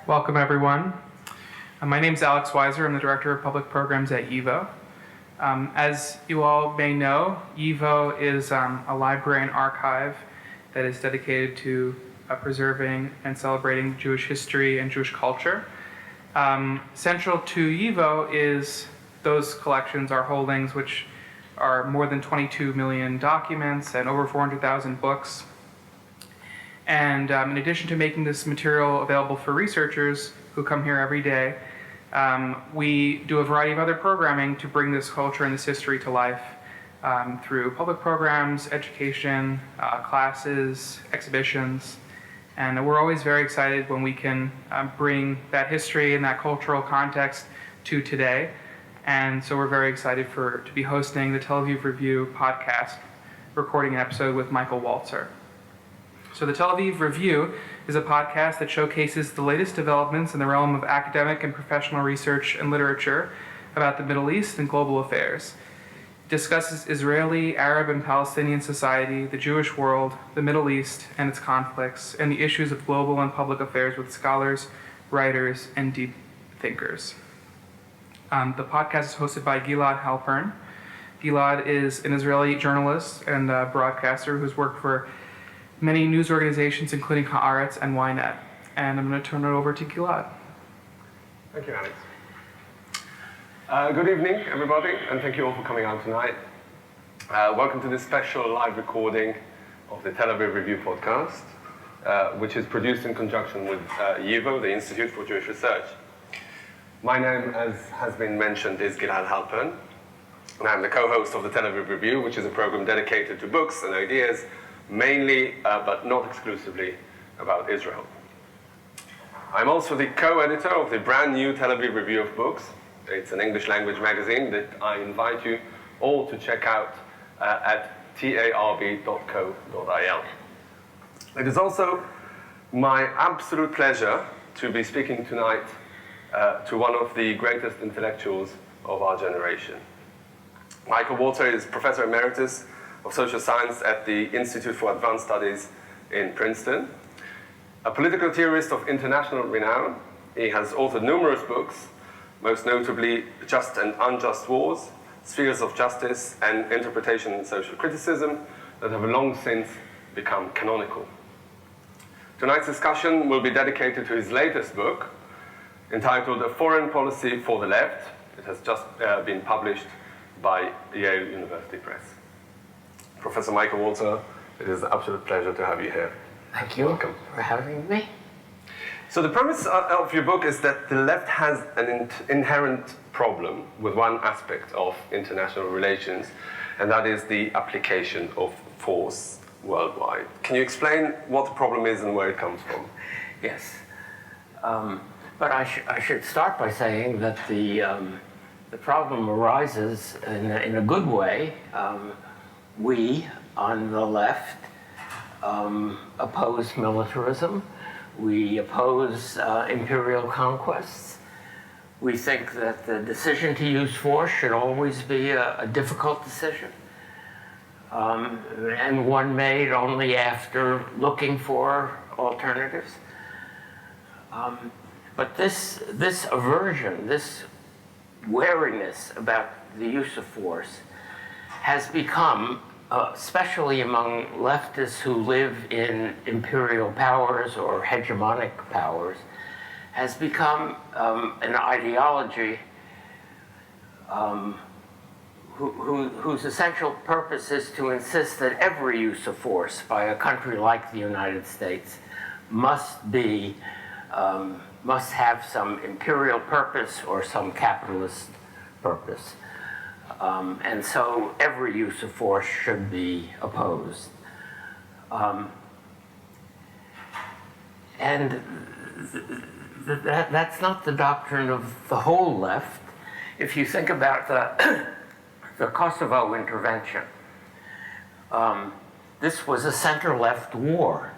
Welcome, everyone. My name is Alex Walzer. I'm the Director of Public Programs at YIVO. As you all may know, YIVO is a library and archive that is dedicated to preserving and celebrating Jewish history and Jewish culture. Central to YIVO is those collections, our holdings, which are more than 22 million documents and over 400,000 books. And in addition to making this material available for researchers who come here every day, we do a variety of other programming to bring this culture and this history to life through public programs, education, classes, exhibitions. And we're always very excited when we can bring that history and that cultural context to today. And so we're very excited to be hosting the Tel Aviv Review podcast, recording an episode with Michael Walzer. So the Tel Aviv Review is a podcast that showcases the latest developments in the realm of academic and professional research and literature about the Middle East and global affairs. It discusses Israeli, Arab, and Palestinian society, the Jewish world, the Middle East and its conflicts, and the issues of global and public affairs with scholars, writers, and deep thinkers. The podcast is hosted by Gilad Halpern. Gilad is an Israeli journalist and broadcaster who's worked for many news organizations, including Haaretz and Ynet. And I'm going to turn it over to Gilad. Thank you, Alex. Good evening, everybody, and thank you all for coming out tonight. Welcome to this special live recording of the Tel Aviv Review podcast, which is produced in conjunction with YIVO, the Institute for Jewish Research. My name, as has been mentioned, is Gilad Halpern, and I'm the co-host of the Tel Aviv Review, which is a program dedicated to books and ideas, mainly, but not exclusively, about Israel. I'm also the co-editor of the brand new Tel Aviv Review of Books. It's an English language magazine that I invite you all to check out at tarb.co.il. It is also my absolute pleasure to be speaking tonight to one of the greatest intellectuals of our generation. Michael Walzer is Professor Emeritus of Social Science at the Institute for Advanced Studies in Princeton. A political theorist of international renown, he has authored numerous books, most notably Just and Unjust Wars, Spheres of Justice, and Interpretation and Social Criticism, that have long since become canonical. Tonight's discussion will be dedicated to his latest book, entitled A Foreign Policy for the Left. It has just been published by Yale University Press. Professor Michael Walzer, it is an absolute pleasure to have you here. Thank you Welcome. for having me. So the premise of your book is that the left has an inherent problem with one aspect of international relations, and that is the application of force worldwide. Can you explain what the problem is and where it comes from? Yes. But I should start by saying that the problem arises in a good way. We, on the left, oppose militarism. We oppose imperial conquests. We think that the decision to use force should always be a difficult decision, and one made only after looking for alternatives. But this aversion, this wariness about the use of force has become, especially among leftists who live in imperial powers or hegemonic powers, has become an ideology whose essential purpose is to insist that every use of force by a country like the United States must have some imperial purpose or some capitalist purpose. And so every use of force should be opposed. And that's not the doctrine of the whole left. If you think about the Kosovo intervention, this was a center-left war.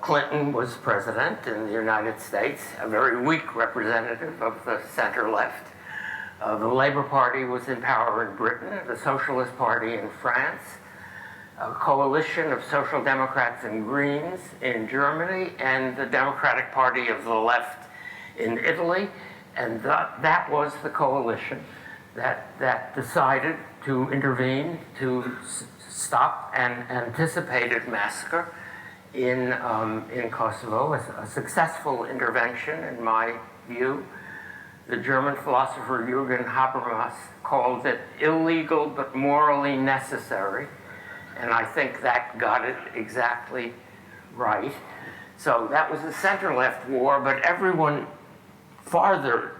Clinton was president in the United States, a very weak representative of the center-left. The Labour Party was in power in Britain, the Socialist Party in France, a coalition of Social Democrats and Greens in Germany and the Democratic Party of the Left in Italy. And that was the coalition that decided to intervene to stop an anticipated massacre in Kosovo, a successful intervention in my view. The German philosopher Jürgen Habermas called it illegal but morally necessary, and I think that got it exactly right. So that was a center-left war, but everyone farther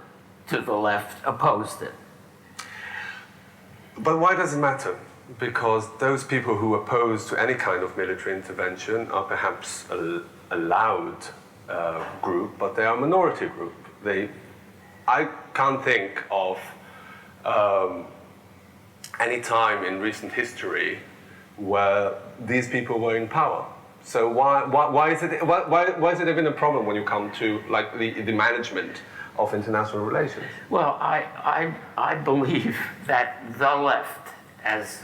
to the left opposed it. But why does it matter? Because those people who oppose to any kind of military intervention are perhaps a loud group, but they are a minority group. I can't think of any time in recent history where these people were in power. So why is it even a problem when you come to like the management of international relations? Well, I believe that the left, as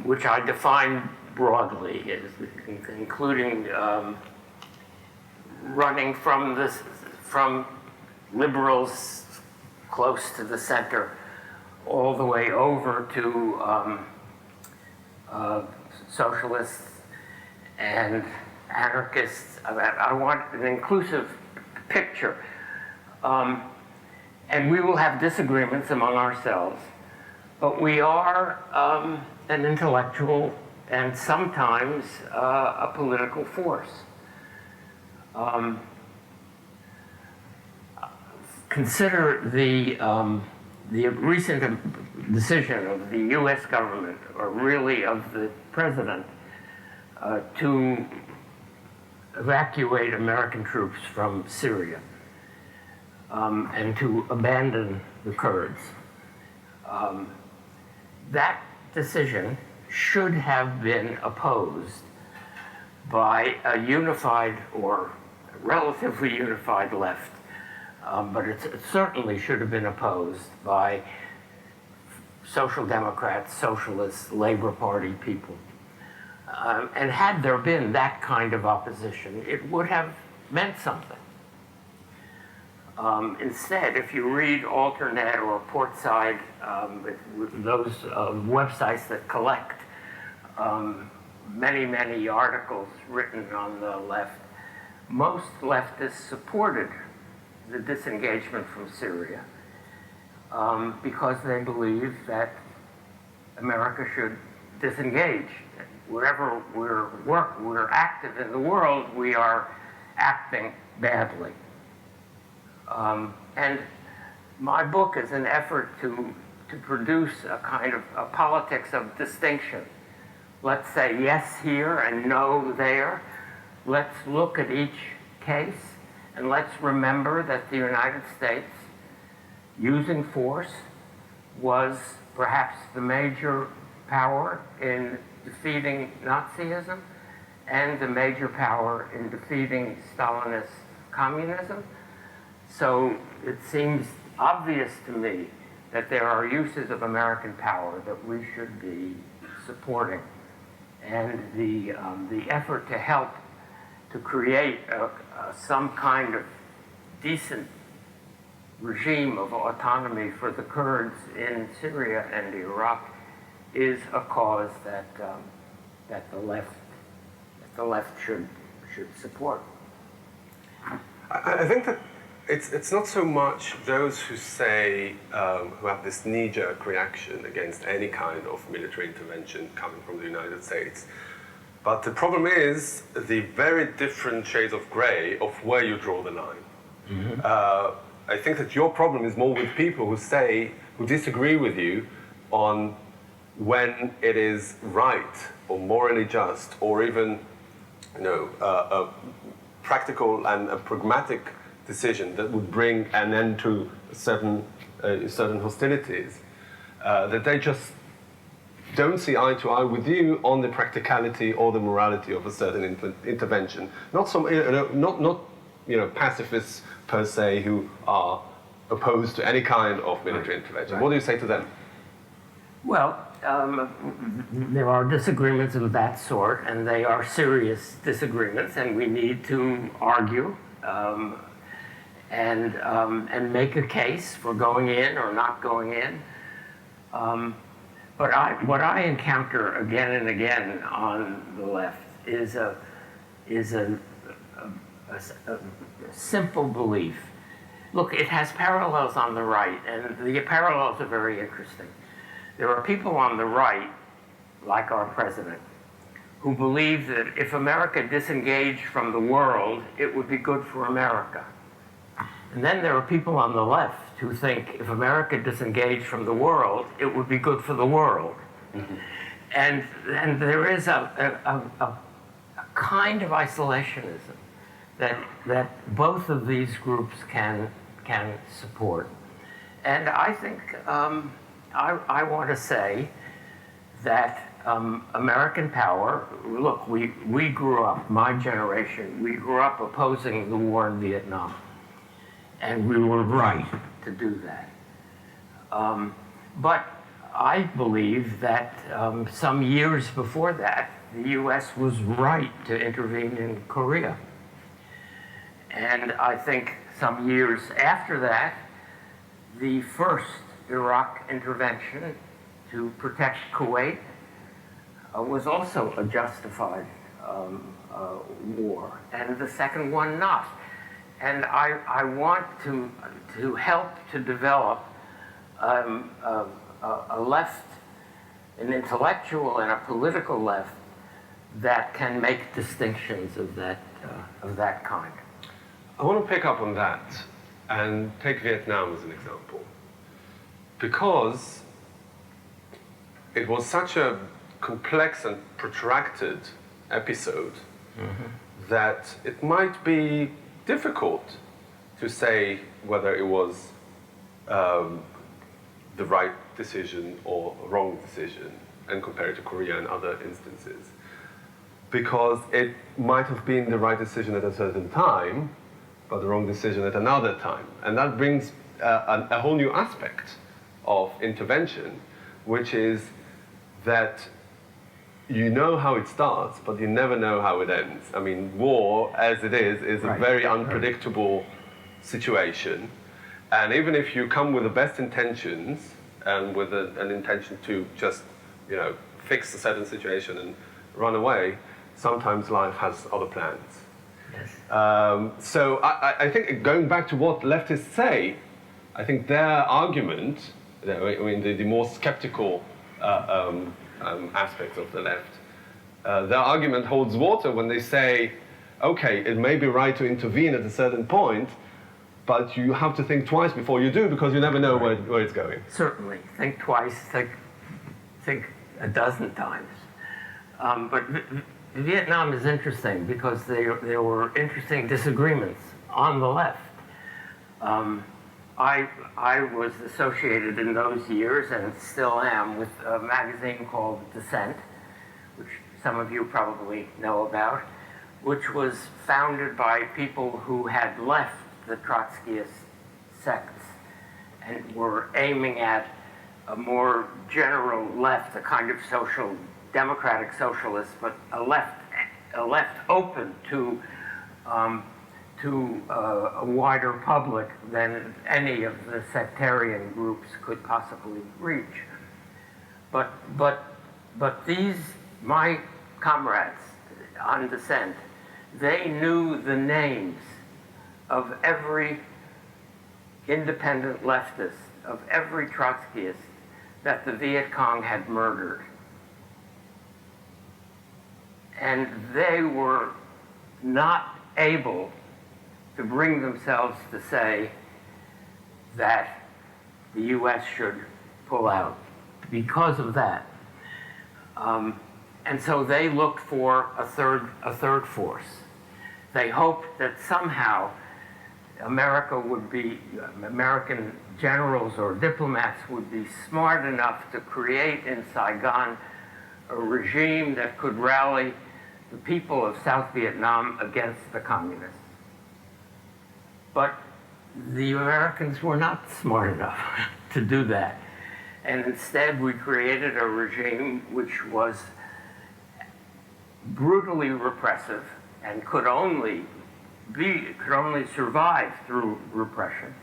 which I define broadly, including running from liberals close to the center, all the way over to socialists and anarchists. I want an inclusive picture. And we will have disagreements among ourselves, but we are an intellectual and sometimes a political force. Consider the recent decision of the U.S. government, or really of the president, to evacuate American troops from Syria and to abandon the Kurds. That decision should have been opposed by a unified or relatively unified left, but it certainly should have been opposed by Social Democrats, Socialists, Labor Party people. And had there been that kind of opposition, it would have meant something. Instead, if you read Alternet or Portside, those websites that collect many articles written on the left, most leftists supported the disengagement from Syria because they believe that America should disengage. Wherever we're active in the world, we are acting badly. And my book is an effort to produce a kind of a politics of distinction. Let's say yes here and no there. Let's look at each case, and let's remember that the United States, using force, was perhaps the major power in defeating Nazism and the major power in defeating Stalinist communism. So it seems obvious to me that there are uses of American power that we should be supporting. And the effort to help to create some kind of decent regime of autonomy for the Kurds in Syria and Iraq is a cause that the left should support. I think that it's not so much those who say who have this knee-jerk reaction against any kind of military intervention coming from the United States, but the problem is the very different shades of grey of where you draw the line. Mm-hmm. I think that your problem is more with people who disagree with you on when it is right or morally just, or even, a practical and a pragmatic decision that would bring an end to certain hostilities. That they just don't see eye to eye with you on the practicality or the morality of a certain intervention. Not pacifists per se who are opposed to any kind of military intervention. Right. What do you say to them? Well, there are disagreements of that sort, and they are serious disagreements, and we need to argue and make a case for going in or not going in. But what I encounter again and again on the left is a simple belief. Look, it has parallels on the right, and the parallels are very interesting. There are people on the right, like our president, who believe that if America disengaged from the world, it would be good for America. And then there are people on the left who think if America disengaged from the world, it would be good for the world. Mm-hmm. And there is a kind of isolationism that both of these groups can support. And I think I want to say that American power, look, we grew up, my generation, we grew up opposing the war in Vietnam. And we were right to do that. But I believe that some years before that, the US was right to intervene in Korea. And I think some years after that, the first Iraq intervention to protect Kuwait was also a justified war, and the second one not. And I want to help to develop a left, an intellectual and a political left that can make distinctions of that kind. I want to pick up on that and take Vietnam as an example, because it was such a complex and protracted episode that it might be difficult to say whether it was the right decision or wrong decision and compare it to Korea and other instances. Because it might have been the right decision at a certain time, but the wrong decision at another time. And that brings a whole new aspect of intervention, which is that you know how it starts, but you never know how it ends. I mean, war, as it is a very unpredictable situation. And even if you come with the best intentions and with an intention to just, fix a certain situation and run away, sometimes life has other plans. Yes. So I think going back to what leftists say, I think their argument, the more skeptical aspects of the left, their argument holds water when they say, okay, it may be right to intervene at a certain point, but you have to think twice before you do, because you never know where it's going. Certainly. Think twice, think a dozen times. But Vietnam is interesting because there were interesting disagreements on the left. I was associated in those years, and still am, with a magazine called Dissent, which some of you probably know about, which was founded by people who had left the Trotskyist sects and were aiming at a more general left, a kind of democratic socialist, but a left open to a wider public than any of the sectarian groups could possibly reach. But these, my comrades on Dissent, they knew the names of every independent leftist, of every Trotskyist that the Viet Cong had murdered. And they were not able to bring themselves to say that the U.S. should pull out because of that. And so they looked for a third force. They hoped that somehow American generals or diplomats would be smart enough to create in Saigon a regime that could rally the people of South Vietnam against the communists. But the Americans were not smart enough to do that. And instead, we created a regime which was brutally repressive and could only survive through repression,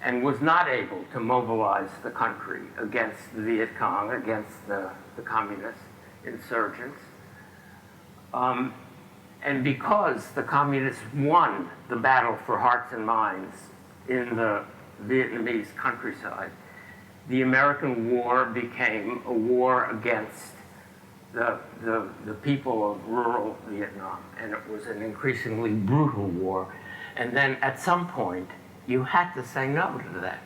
and was not able to mobilize the country against the Viet Cong, against the communist insurgents. And because the communists won the battle for hearts and minds in the Vietnamese countryside, the American war became a war against the people of rural Vietnam, and it was an increasingly brutal war. And then at some point, you had to say no to that.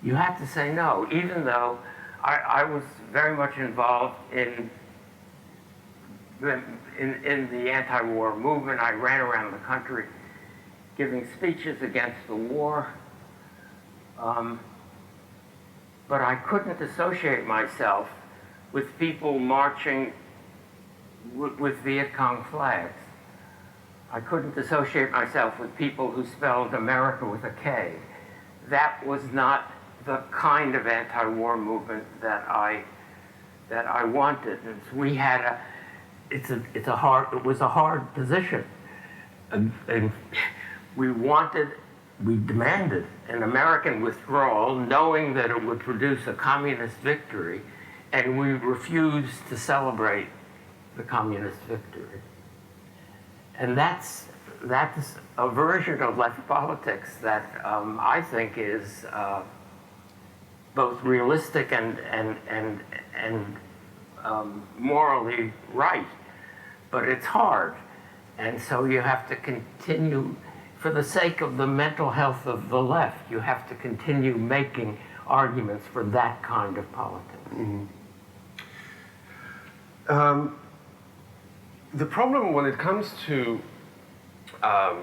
You had to say no, even though I was very much involved in the anti-war movement. I ran around the country giving speeches against the war. But I couldn't associate myself with people marching with Viet Cong flags. I couldn't associate myself with people who spelled America with a K. That was not the kind of anti-war movement that I wanted. And we had it was a hard position. And we demanded an American withdrawal, knowing that it would produce a communist victory, and we refused to celebrate the communist victory. And that's a version of left politics that I think is both realistic and morally right, but it's hard. And so you have to continue, for the sake of the mental health of the left, you have to continue making arguments for that kind of politics. Mm-hmm. The problem when it comes to, as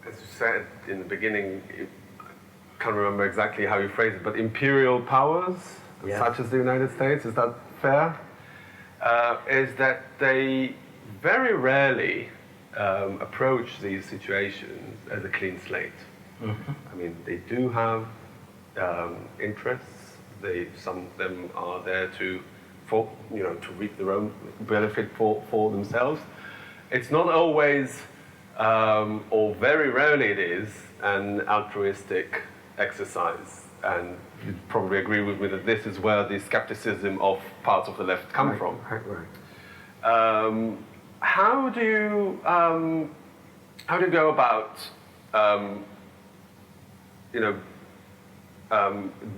you said in the beginning, I can't remember exactly how you phrased it, but imperial powers, yes, such as the United States, is that fair? Is that they very rarely approach these situations as a clean slate. Mm-hmm. I mean, they do have interests. Some of them are there to reap their own benefit for themselves. It's not always, or very rarely it is, an altruistic exercise. And you'd probably agree with me that this is where the skepticism of parts of the left come from. Right. How do you go about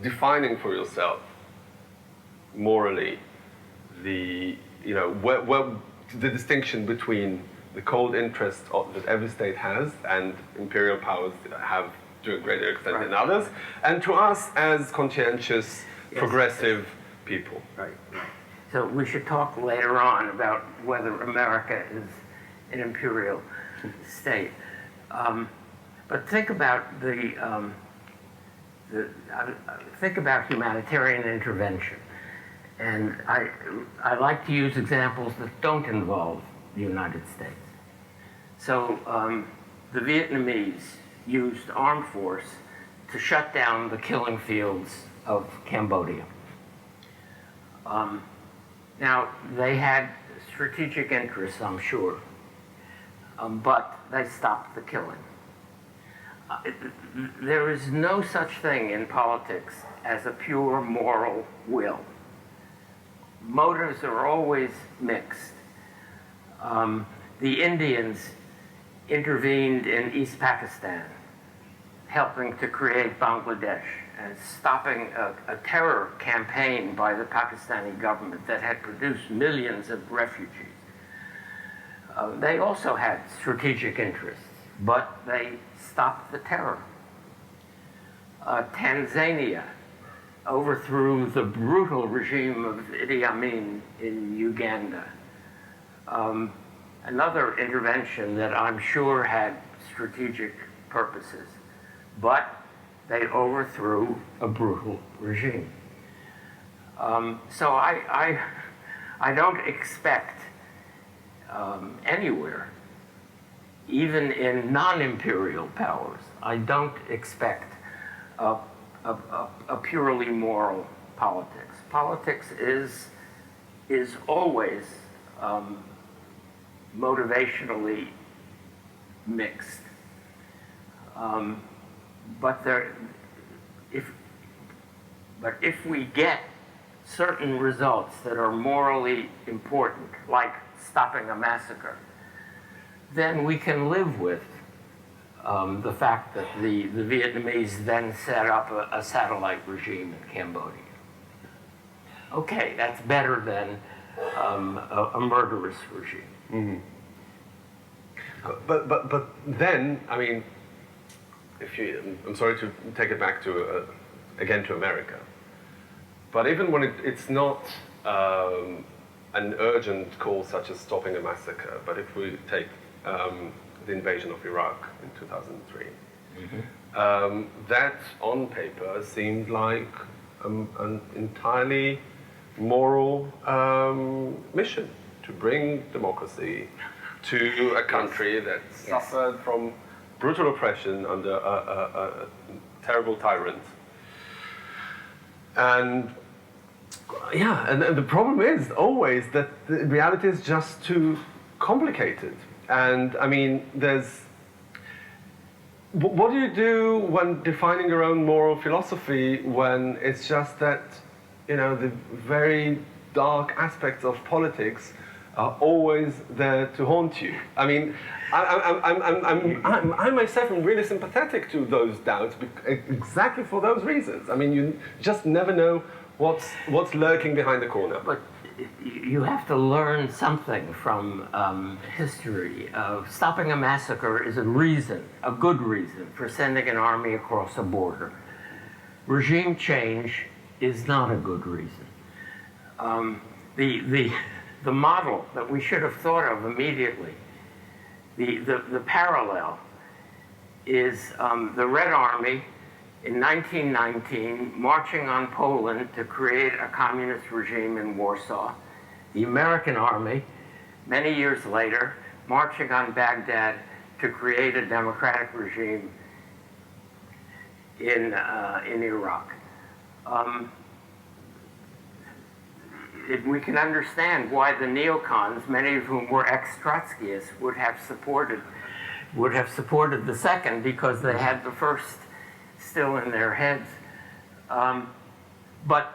defining for yourself morally the distinction between the cold interest that every state has and imperial powers that have to a greater extent than others, and to us as conscientious, progressive people? Right. So we should talk later on about whether America is an imperial state. But think about think about humanitarian intervention. And I like to use examples that don't involve the United States. So the Vietnamese used armed force to shut down the killing fields of Cambodia. Now, they had strategic interests, I'm sure, but they stopped the killing. There is no such thing in politics as a pure moral will. Motives are always mixed. The Indians intervened in East Pakistan, helping to create Bangladesh and stopping a terror campaign by the Pakistani government that had produced millions of refugees. They also had strategic interests, but they stopped the terror. Tanzania overthrew the brutal regime of Idi Amin in Uganda. Another intervention that I'm sure had strategic purposes, but they overthrew a brutal regime. So I don't expect anywhere, even in non-imperial powers, I don't expect a purely moral politics. Politics is always motivationally mixed. But if we get certain results that are morally important, like stopping a massacre, then we can live with the fact that the Vietnamese then set up a satellite regime in Cambodia. Okay, that's better than a murderous regime. Mm-hmm. But then, I mean, I'm sorry to take it back to again to America, but even when it's not an urgent call such as stopping a massacre, but if we take the invasion of Iraq in 2003, that on paper seemed like an entirely moral mission to bring democracy to a country that suffered from brutal oppression under a terrible tyrant. And and the problem is always that the reality is just too complicated. And I mean, what do you do when defining your own moral philosophy when it's just that, the very dark aspects of politics are always there to haunt you? I mean, I myself am really sympathetic to those doubts exactly for those reasons. I mean, you just never know what's lurking behind the corner. But you have to learn something from history. Stopping a massacre is a good reason for sending an army across a border. Regime change is not a good reason. The model that we should have thought of immediately, the parallel, is the Red Army in 1919 marching on Poland to create a communist regime in Warsaw. The American Army, many years later, marching on Baghdad to create a democratic regime in Iraq. We can understand why the neocons, many of whom were ex-Trotskyists, would have supported the second, because they had the first still in their heads. But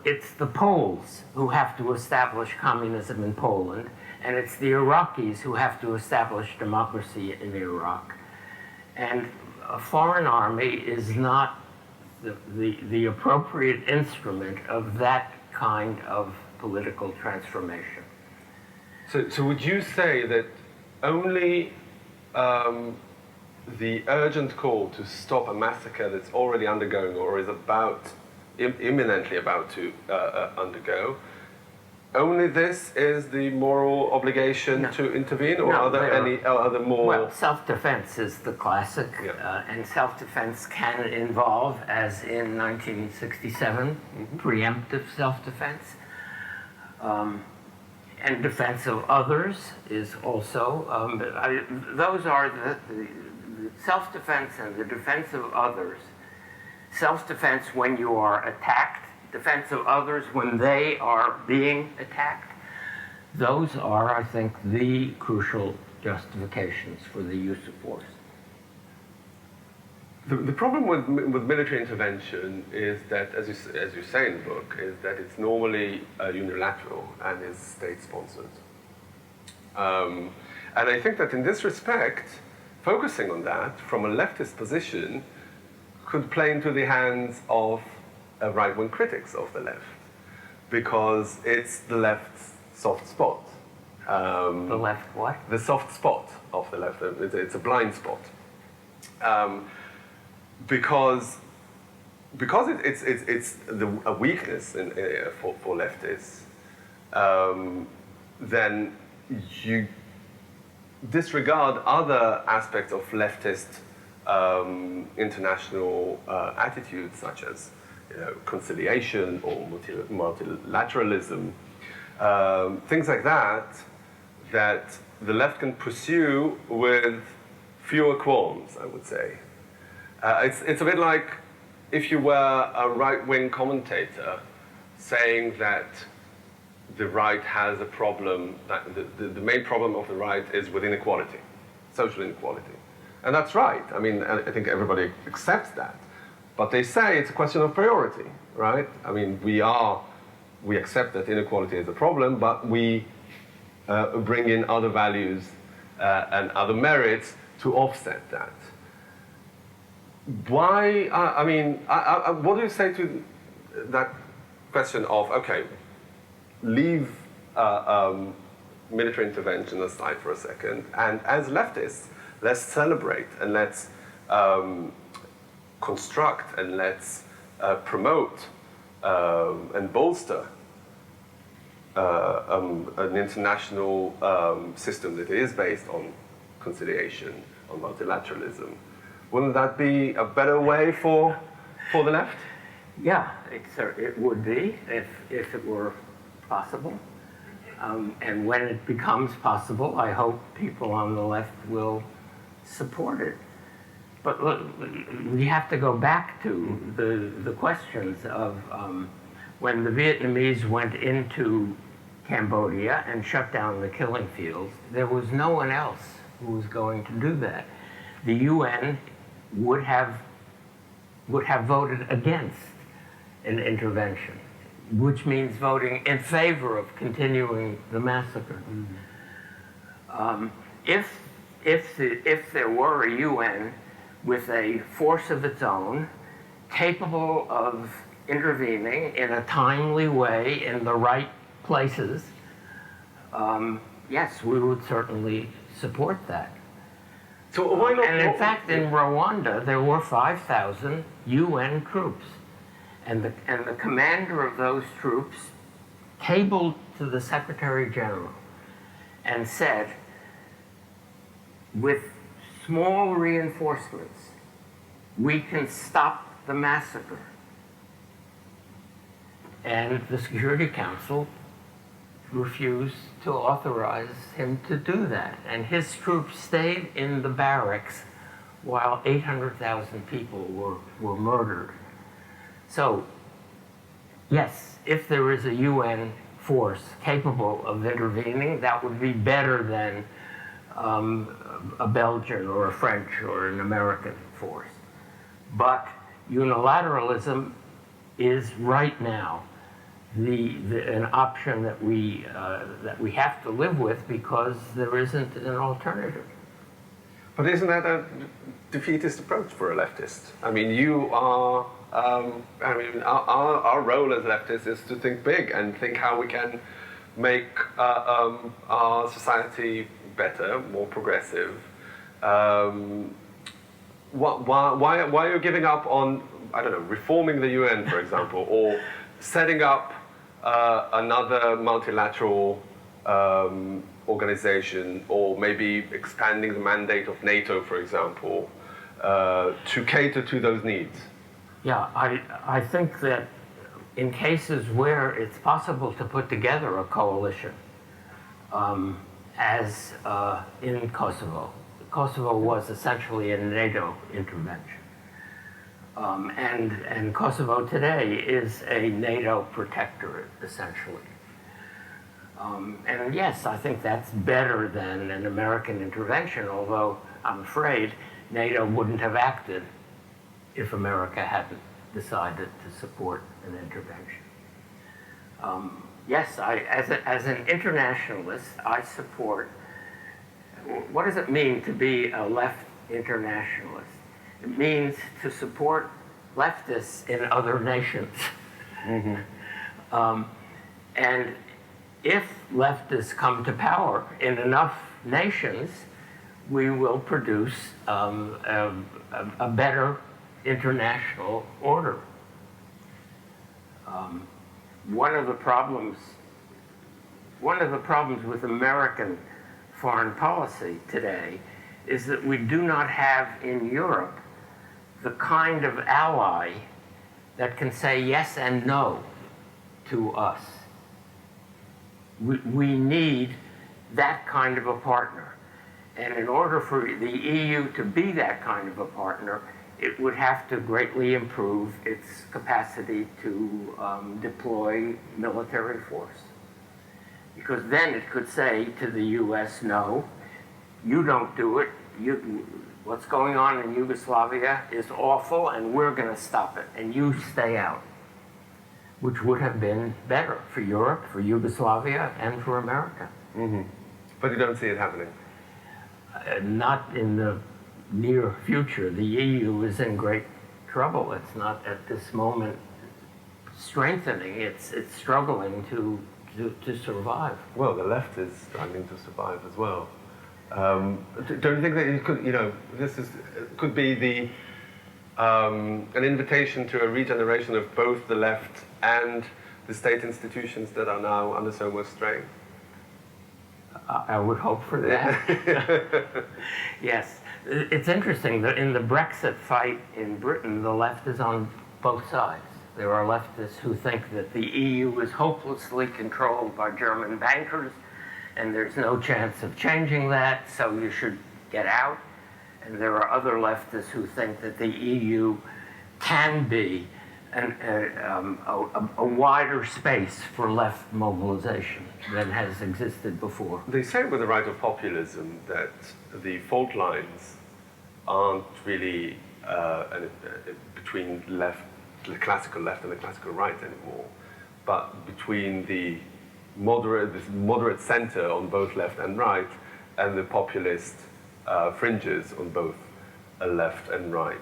it's the Poles who have to establish communism in Poland, and it's the Iraqis who have to establish democracy in Iraq. And a foreign army is not the appropriate instrument of that kind of political transformation. So would you say that only the urgent call to stop a massacre that's already undergoing or is imminently about to undergo, only this is the moral obligation to intervene, or are there any other more? Well, self-defense is the classic, and self-defense can involve, as in 1967, preemptive self-defense. And defense of others is also, those are the self-defense and the defense of others. Self-defense when you are attacked, defense of others when they are being attacked. Those are, I think, the crucial justifications for the use of force. The problem with military intervention is that, as you say in the book, is that it's normally unilateral and is state-sponsored. And I think that in this respect, focusing on that from a leftist position could play into the hands of right-wing critics of the left, because it's the left's soft spot. The left what? The soft spot of the left. It's a blind spot. Because it's a weakness for leftists, then you disregard other aspects of leftist international attitudes, such as conciliation or multilateralism, things like that the left can pursue with fewer qualms, I would say. It's a bit like if you were a right-wing commentator saying that the right has a problem, that the main problem of the right is with inequality, social inequality. And that's right. I mean, I think everybody accepts that. But they say it's a question of priority, right? I mean, we accept that inequality is a problem, but we bring in other values and other merits to offset that. Why, I mean, what do you say to that question of, okay, leave military intervention aside for a second, and as leftists, let's celebrate and let's construct and let's promote and bolster an international system that is based on conciliation, on multilateralism. Wouldn't that be a better way for the left? Yeah, it would be if it were possible. And when it becomes possible, I hope people on the left will support it. But look, we have to go back to the questions of when the Vietnamese went into Cambodia and shut down the killing fields, there was no one else who was going to do that. The UN would have voted against an intervention, which means voting in favor of continuing the massacre. If there were a UN with a force of its own, capable of intervening in a timely way in the right places, yes, we would certainly support that. So why not? And in fact, in Rwanda, there were 5,000 UN troops. And the commander of those troops cabled to the Secretary General and said, with small reinforcements, we can stop the massacre. And the Security Council refused to authorize him to do that. And his troops stayed in the barracks while 800,000 people were murdered. So, yes, if there is a UN force capable of intervening, that would be better than a Belgian or a French or an American force. But unilateralism is right now an option that we have to live with because there isn't an alternative. But isn't that a defeatist approach for a leftist? I mean, you are. Our role as leftists is to think big and think how we can make our society better, more progressive. Why are you giving up on, I don't know, reforming the UN, for example, or setting up another multilateral organization, or maybe expanding the mandate of NATO, for example, to cater to those needs? Yeah, I think that in cases where it's possible to put together a coalition, as in Kosovo. Kosovo was essentially a NATO intervention. And Kosovo today is a NATO protectorate, essentially. And yes, I think that's better than an American intervention, although I'm afraid NATO wouldn't have acted if America hadn't decided to support an intervention. Yes, as an internationalist, I support. What does it mean to be a left internationalist? It means to support leftists in other nations. Mm-hmm. And if leftists come to power in enough nations, we will produce a better international order. One of the problems with American foreign policy today is that we do not have in Europe the kind of ally that can say yes and no to us. We need that kind of a partner. And in order for the EU to be that kind of a partner, it would have to greatly improve its capacity to deploy military force. Because then it could say to the US, no, you don't do it. What's going on in Yugoslavia is awful, and we're going to stop it, and you stay out. Which would have been better for Europe, for Yugoslavia, and for America. Mm-hmm. But you don't see it happening? Not in the near future. The EU is in great trouble. It's not at this moment strengthening. It's struggling to survive. Well, the left is struggling to survive as well. Don't you think that it could, could be an invitation to a regeneration of both the left and the state institutions that are now under so much strain? I would hope for that. Yes. It's interesting that in the Brexit fight in Britain, the left is on both sides. There are leftists who think that the EU is hopelessly controlled by German bankers, and there's no chance of changing that, so you should get out. And there are other leftists who think that the EU can be a wider space for left mobilization than has existed before. They say with the right of populism that the fault lines aren't really between the classical left and the classical right anymore, but between the moderate center on both left and right, and the populist fringes on both left and right.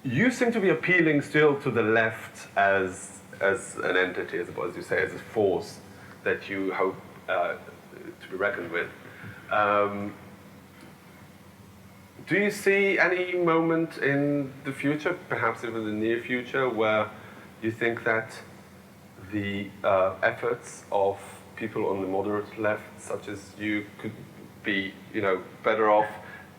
You seem to be appealing still to the left as an entity, as you say, as a force that you hope to be reckoned with. Do you see any moment in the future, perhaps even the near future, where you think that the efforts of people on the moderate left, such as you, could be, better off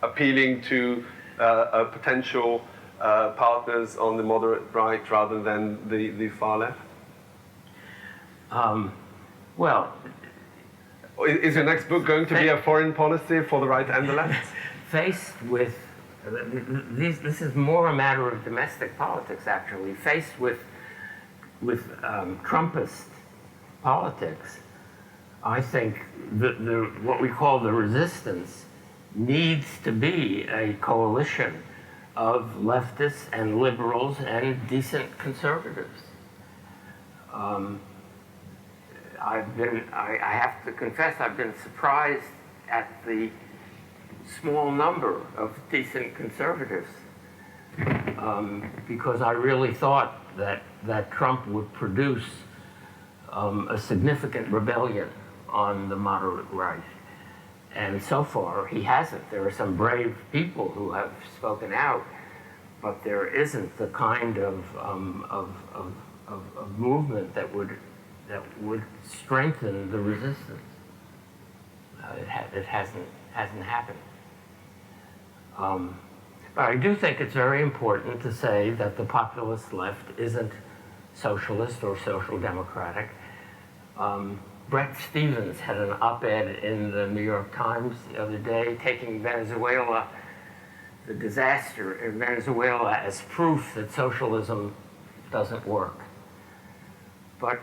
appealing to potential partners on the moderate right rather than the far left? Well, is your next book going to be a foreign policy for the right and the left? Faced with this is more a matter of domestic politics, actually. Faced with Trumpist politics, I think what we call the resistance needs to be a coalition of leftists and liberals and decent conservatives. I have to confess, I've been surprised at the small number of decent conservatives, because I really thought that Trump would produce a significant rebellion on the moderate right. And so far, he hasn't. There are some brave people who have spoken out, but there isn't the kind of movement that would strengthen the resistance. It hasn't happened. But I do think it's very important to say that the populist left isn't socialist or social democratic. Bret Stephens had an op-ed in the New York Times the other day taking Venezuela, the disaster in Venezuela, as proof that socialism doesn't work. But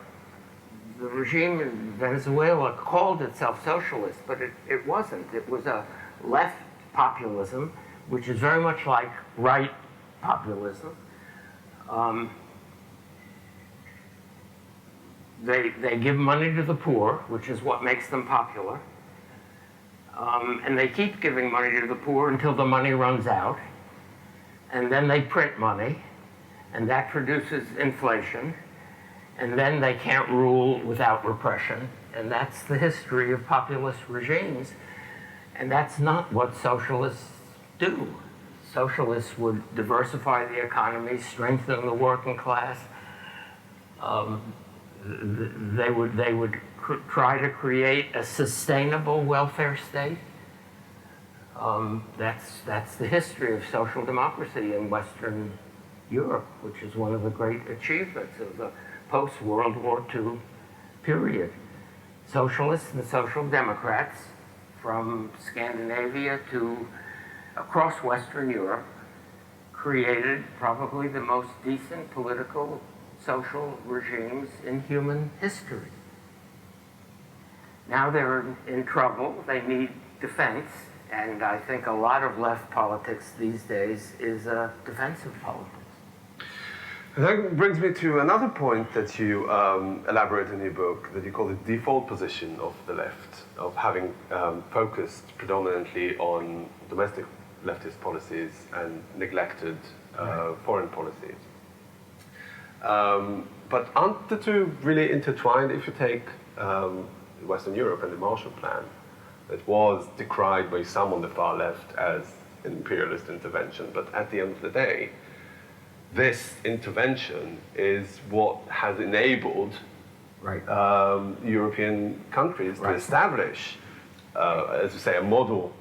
the regime in Venezuela called itself socialist, but it wasn't. It was a left populism, which is very much like right populism. They give money to the poor, which is what makes them popular. And they keep giving money to the poor until the money runs out. And then they print money, and that produces inflation. And then they can't rule without repression. And that's the history of populist regimes. And that's not what socialists do. Socialists would diversify the economy, strengthen the working class. They would try to create a sustainable welfare state. That's the history of social democracy in Western Europe, which is one of the great achievements of the post-World War II period. Socialists and social democrats from Scandinavia to across Western Europe created probably the most decent political, social regimes in human history. Now they're in trouble, they need defense, and I think a lot of left politics these days is defensive politics. And that brings me to another point that you elaborate in your book, that you call the default position of the left, of having focused predominantly on domestic leftist policies and neglected foreign policies. But aren't the two really intertwined? If you take Western Europe and the Marshall Plan, that was decried by some on the far left as an imperialist intervention, but at the end of the day, this intervention is what has enabled European countries to establish, as you say, a model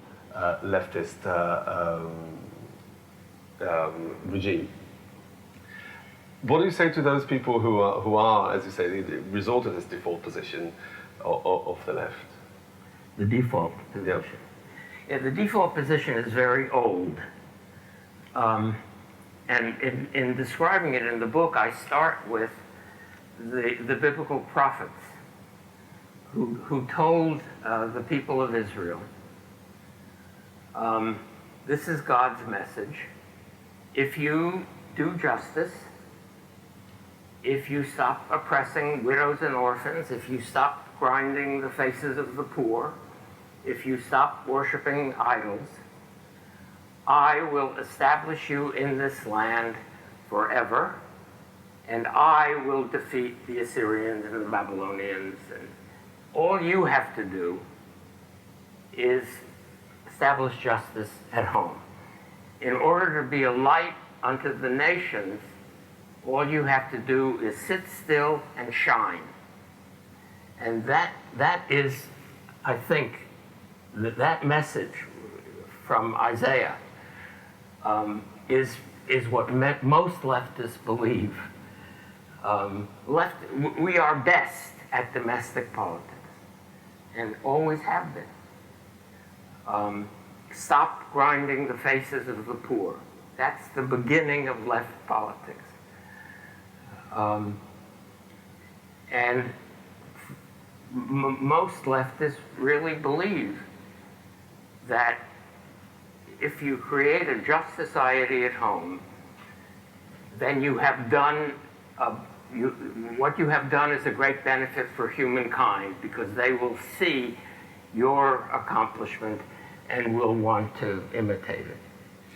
leftist regime. What do you say to those people who are, as you say, resort to this default position of the left? The default position. Yeah, the default position is very old. And in describing it in the book, I start with the biblical prophets who told the people of Israel, this is God's message. If you do justice, if you stop oppressing widows and orphans, if you stop grinding the faces of the poor, if you stop worshiping idols, I will establish you in this land forever, and I will defeat the Assyrians and the Babylonians. And all you have to do is establish justice at home. In order to be a light unto the nations, all you have to do is sit still and shine. And that is, I think, that message from Isaiah is what most leftists believe. We are best at domestic politics, and always have been. Stop grinding the faces of the poor. That's the beginning of left politics. And most leftists really believe that if you create a just society at home, then you have done what you have done is a great benefit for humankind, because they will see your accomplishment and will want to imitate it,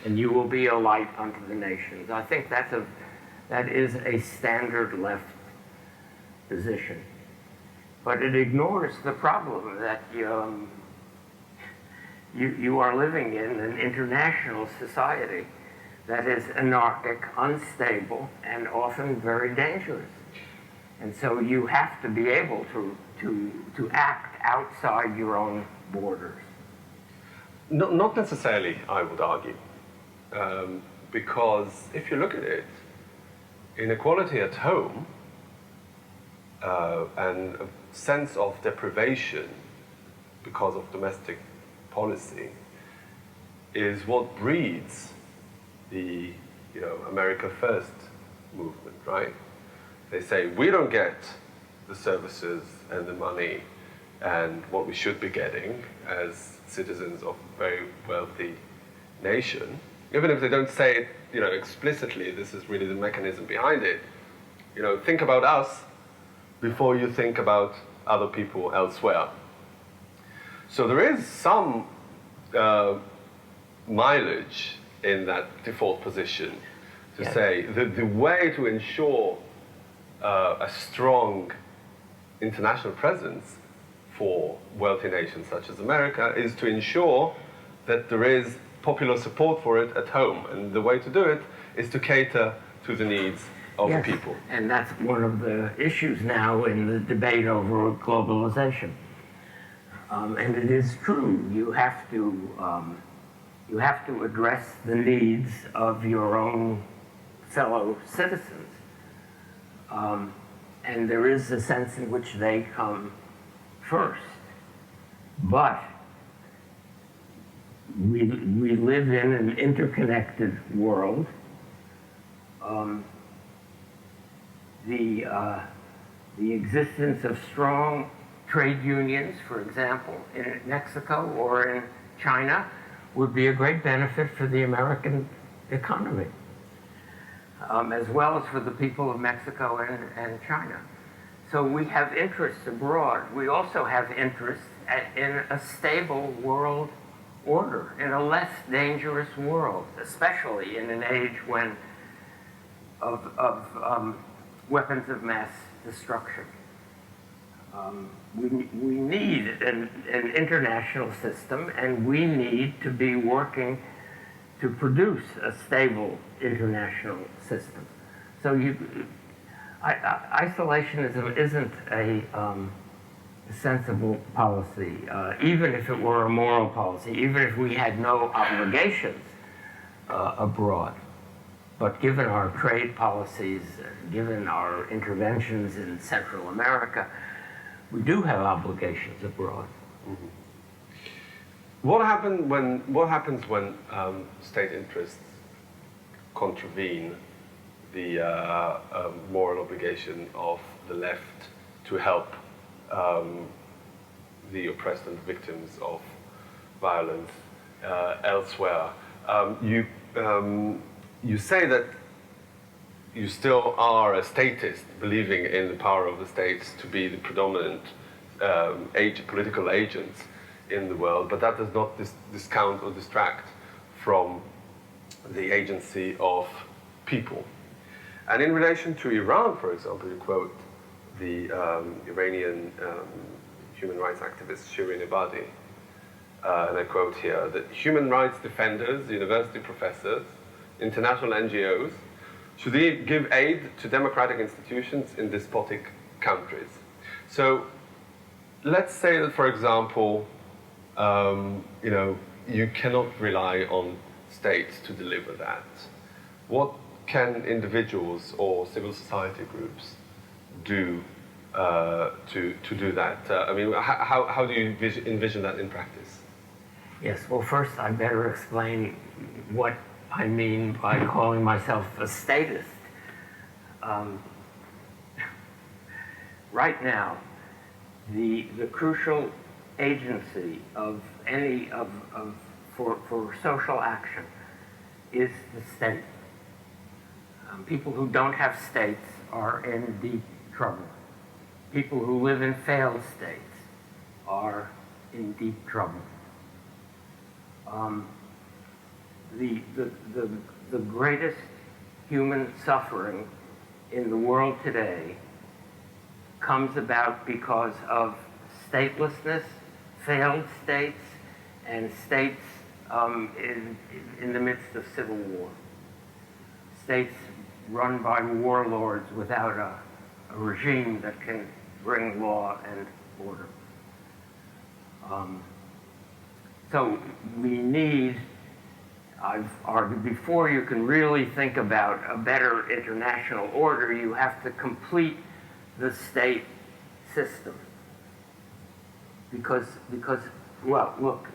and you will be a light unto the nations. I think that is a standard left position, but it ignores the problem that you are living in an international society that is anarchic, unstable, and often very dangerous. And so you have to be able to act outside your own borders. Not necessarily, I would argue, because if you look at it, inequality at home and a sense of deprivation because of domestic policy is what breeds the America First movement, right? They say we don't get the services and the money and what we should be getting as citizens of a very wealthy nation. Even if they don't say it, explicitly, this is really the mechanism behind it. Think about us before you think about other people elsewhere. So there is some mileage in that default position to say that the way to ensure a strong international presence for wealthy nations such as America is to ensure that there is popular support for it at home. And the way to do it is to cater to the needs of the people. And that's one of the issues now in the debate over globalization. And it is true, you have to address the needs of your own fellow citizens. And there is a sense in which they come first. But we live in an interconnected world, The existence of strong trade unions, for example, in Mexico or in China, would be a great benefit for the American economy, as well as for the people of Mexico and China. So we have interests abroad. We also have interests in a stable world order, in a less dangerous world, especially in an age when of weapons of mass destruction. We need an international system, and we need to be working to produce a stable international system. So isolationism isn't a sensible policy, even if it were a moral policy, even if we had no obligations abroad. But given our trade policies, given our interventions in Central America, we do have obligations abroad. Mm-hmm. What happens when state interests contravene the moral obligation of the left to help the oppressed and victims of violence elsewhere? You say that you still are a statist, believing in the power of the states to be the predominant political agents in the world, but that does not discount or distract from the agency of people. And in relation to Iran, for example, you quote the Iranian human rights activist Shirin Ebadi, and I quote here, that human rights defenders, university professors, international NGOs should give aid to democratic institutions in despotic countries. So let's say that, for example, you cannot rely on states to deliver that. What can individuals or civil society groups do to do that? How do you envision that in practice? Yes, well, first I better explain what I mean by calling myself a statist. Right now, the crucial agency of any for social action is the state. People who don't have states are in deep trouble. People who live in failed states are in deep trouble. The greatest human suffering in the world today comes about because of statelessness, failed states, and states in the midst of civil war. States run by warlords without a regime that can bring law and order. So we need, I've argued before, you can really think about a better international order, you have to complete the state system. Because well, look,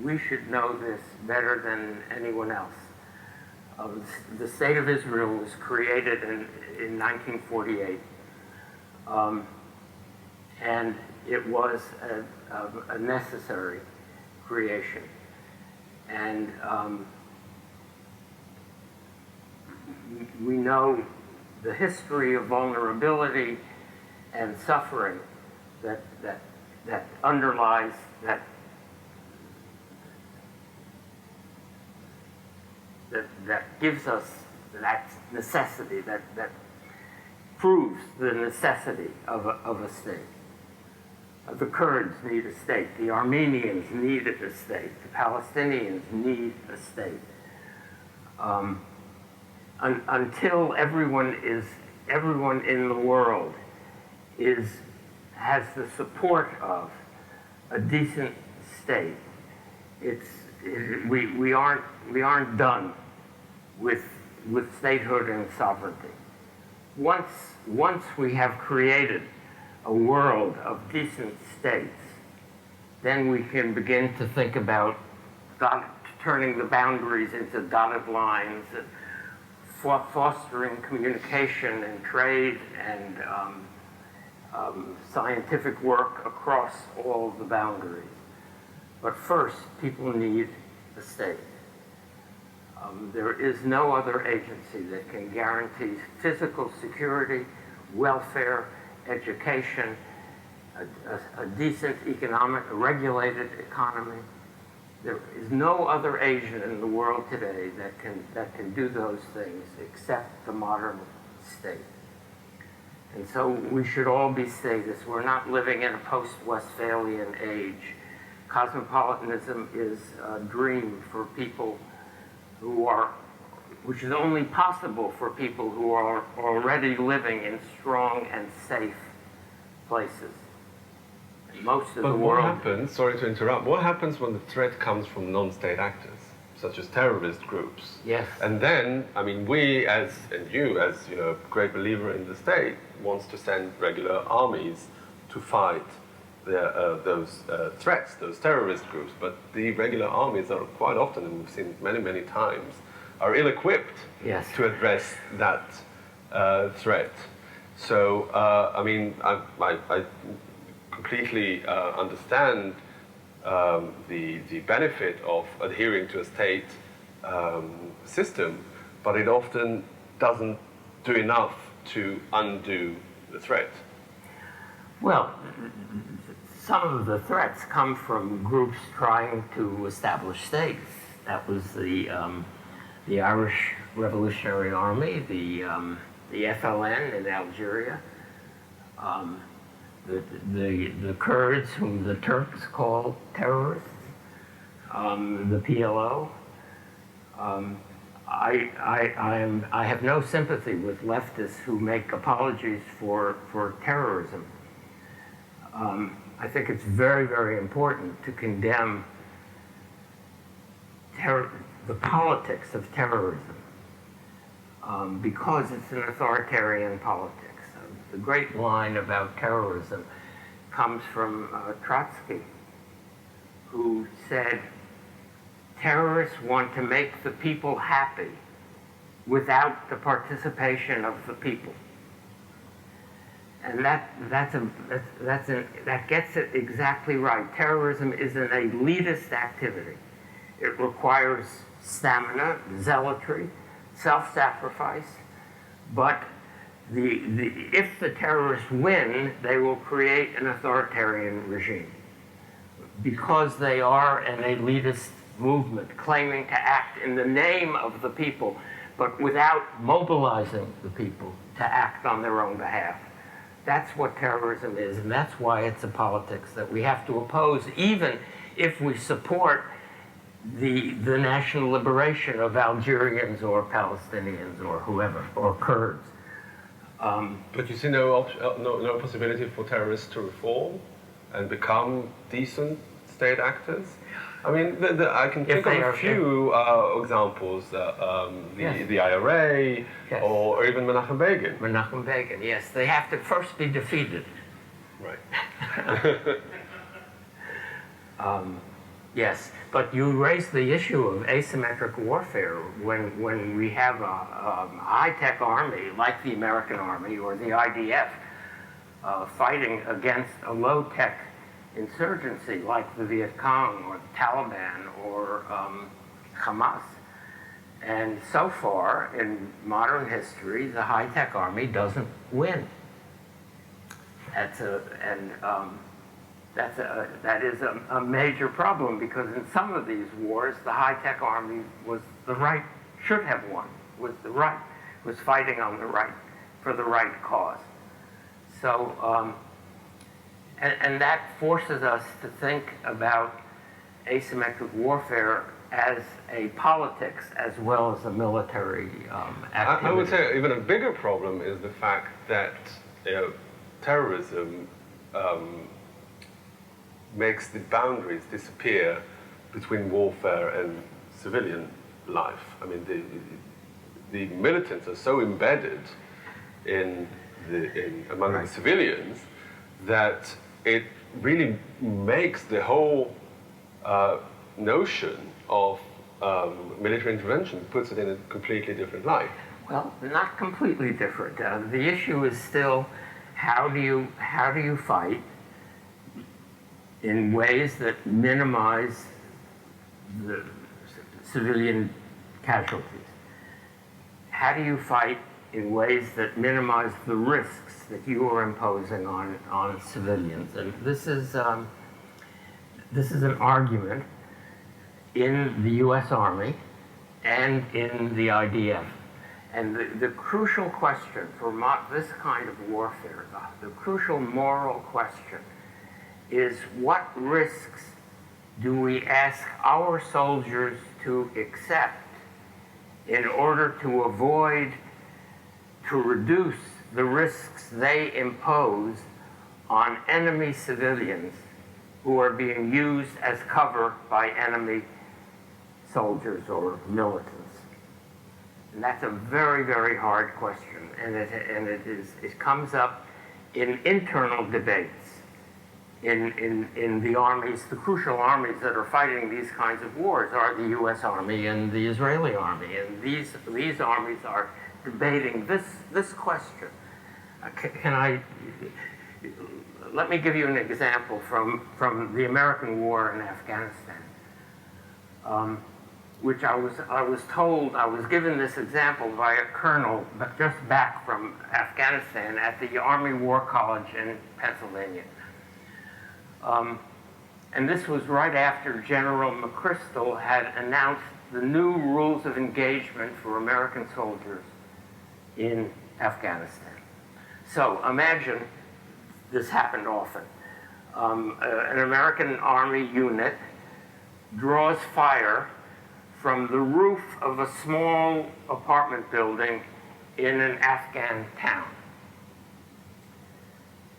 we should know this better than anyone else. The State of Israel was created in 1948, and it was a necessary creation. And we know the history of vulnerability and suffering that underlies that gives us that necessity, that proves the necessity of a state. The Kurds need a state. The Armenians needed a state. The Palestinians need a state. Until everyone in the world has the support of a decent state, we aren't done with statehood and sovereignty. Once we have created a world of decent states, then we can begin to think about turning the boundaries into dotted lines and fostering communication and trade and scientific work across all of the boundaries. But first, people need the state. There is no other agency that can guarantee physical security, welfare, education, a decent economic, a regulated economy. There is no other agent in the world today that can do those things except the modern state. And so we should all be statists. We're not living in a post-Westphalian age. Cosmopolitanism is a dream for people which is only possible for people who are already living in strong and safe places. And most of the world. What happens, sorry to interrupt, what happens when the threat comes from non-state actors, such as terrorist groups? Yes. And then, I mean, we and you, as you know, a great believer in the state, wants to send regular armies to fight those threats, those terrorist groups. But the regular armies are quite often, and we've seen many, many times, are ill-equipped to address that threat. So, I mean, I completely understand the benefit of adhering to a state system, but it often doesn't do enough to undo the threat. Well, some of the threats come from groups trying to establish states. That was the Irish Revolutionary Army, the FLN in Algeria, the Kurds, whom the Turks call terrorists, the PLO. I have no sympathy with leftists who make apologies for terrorism. I think it's very, very important to condemn the politics of terrorism because it's an authoritarian politics. The great line about terrorism comes from Trotsky, who said, terrorists want to make the people happy without the participation of the people. And that gets it exactly right. Terrorism is an elitist activity. It requires stamina, zealotry, self-sacrifice, but if the terrorists win, they will create an authoritarian regime because they are an elitist movement claiming to act in the name of the people, but without mobilizing the people to act on their own behalf. That's what terrorism is, and that's why it's a politics that we have to oppose, even if we support the national liberation of Algerians or Palestinians or whoever, or Kurds. But you see no possibility for terrorists to reform and become decent state actors? I mean, I can think of a few examples, the IRA, yes, or even Menachem Begin. Menachem Begin, yes. They have to first be defeated. Right. Yes, but you raise the issue of asymmetric warfare when we have a high-tech army like the American Army or the IDF fighting against a low-tech insurgency like the Viet Cong or the Taliban or Hamas. And so far in modern history, the high-tech army doesn't win. That is a major problem because in some of these wars, the high-tech army should have won, was fighting on the right, for the right cause. So, and that forces us to think about asymmetric warfare as a politics as well as a military activity. I would say even a bigger problem is the fact that terrorism makes the boundaries disappear between warfare and civilian life. I mean, the militants are so embedded among the civilians that it really makes the whole notion of military intervention, puts it in a completely different light. Well, not completely different. The issue is still how do you fight in ways that minimize the civilian casualties? How do you fight in ways that minimize the risks that you are imposing on civilians? And this is an argument in the U.S. Army and in the IDF. And the crucial question for this kind of warfare, the crucial moral question, is what risks do we ask our soldiers to accept in order to reduce the risks they impose on enemy civilians who are being used as cover by enemy soldiers or militants? And that's a very, very hard question, and it comes up in internal debates in the armies. The crucial armies that are fighting these kinds of wars are the U.S. Army and the Israeli Army, and these armies are debating this question. Let me give you an example from the American war in Afghanistan. Which I was given this example by a colonel just back from Afghanistan at the Army War College in Pennsylvania. And this was right after General McChrystal had announced the new rules of engagement for American soldiers in Afghanistan. So imagine this happened often. An American Army unit draws fire from the roof of a small apartment building in an Afghan town.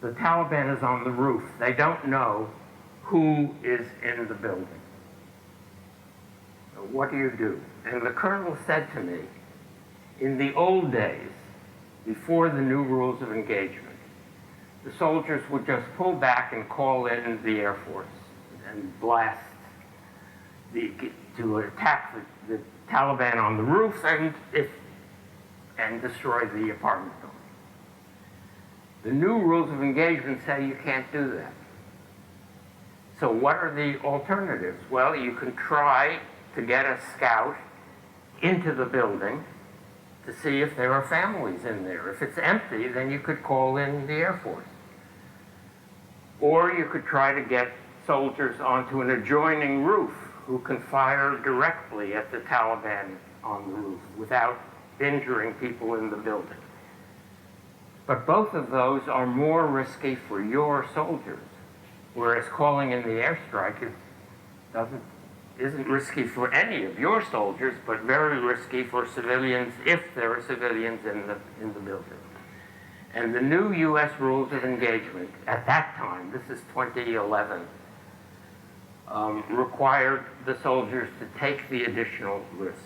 The Taliban is on the roof. They don't know who is in the building. So what do? And the colonel said to me, in the old days, before the new rules of engagement, the soldiers would just pull back and call in the Air Force and blast to attack the Taliban on the roof and destroy the apartment building. The new rules of engagement say you can't do that. So what are the alternatives? Well, you can try to get a scout into the building to see if there are families in there. If it's empty, then you could call in the Air Force. Or you could try to get soldiers onto an adjoining roof who can fire directly at the Taliban on the roof without injuring people in the building. But both of those are more risky for your soldiers, whereas calling in the airstrike isn't risky for any of your soldiers, but very risky for civilians if there are civilians in the building. And the new U.S. rules of engagement at that time, this is 2011, required the soldiers to take the additional risk.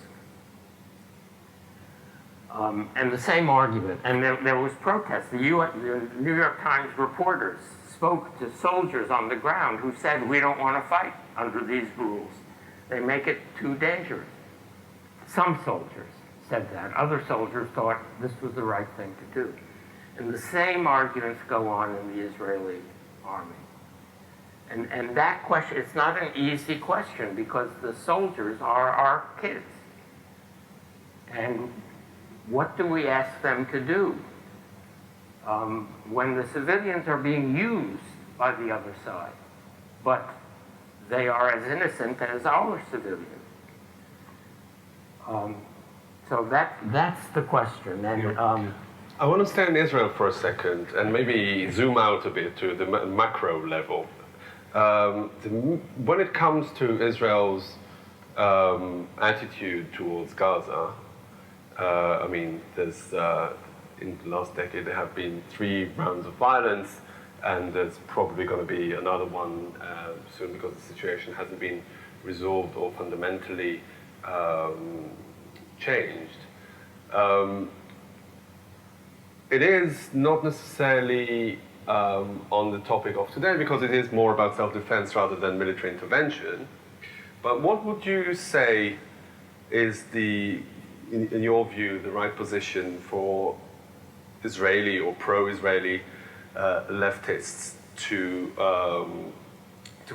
And the same argument, and there was protest. The New York Times reporters spoke to soldiers on the ground who said, we don't want to fight under these rules. They make it too dangerous. Some soldiers said that. Other soldiers thought this was the right thing to do. And the same arguments go on in the Israeli army. And that question, it's not an easy question because the soldiers are our kids. And what do we ask them to do when the civilians are being used by the other side, but they are as innocent as our civilians? So that's the question. And I want to stay in Israel for a second and maybe zoom out a bit to the macro level. When it comes to Israel's attitude towards Gaza, I mean, there's in the last decade there have been 3 rounds of violence, and there's probably going to be another one soon because the situation hasn't been resolved or fundamentally changed. It is not necessarily on the topic of today because it is more about self-defense rather than military intervention. But what would you say is the in your view, the right position for Israeli or pro-Israeli leftists to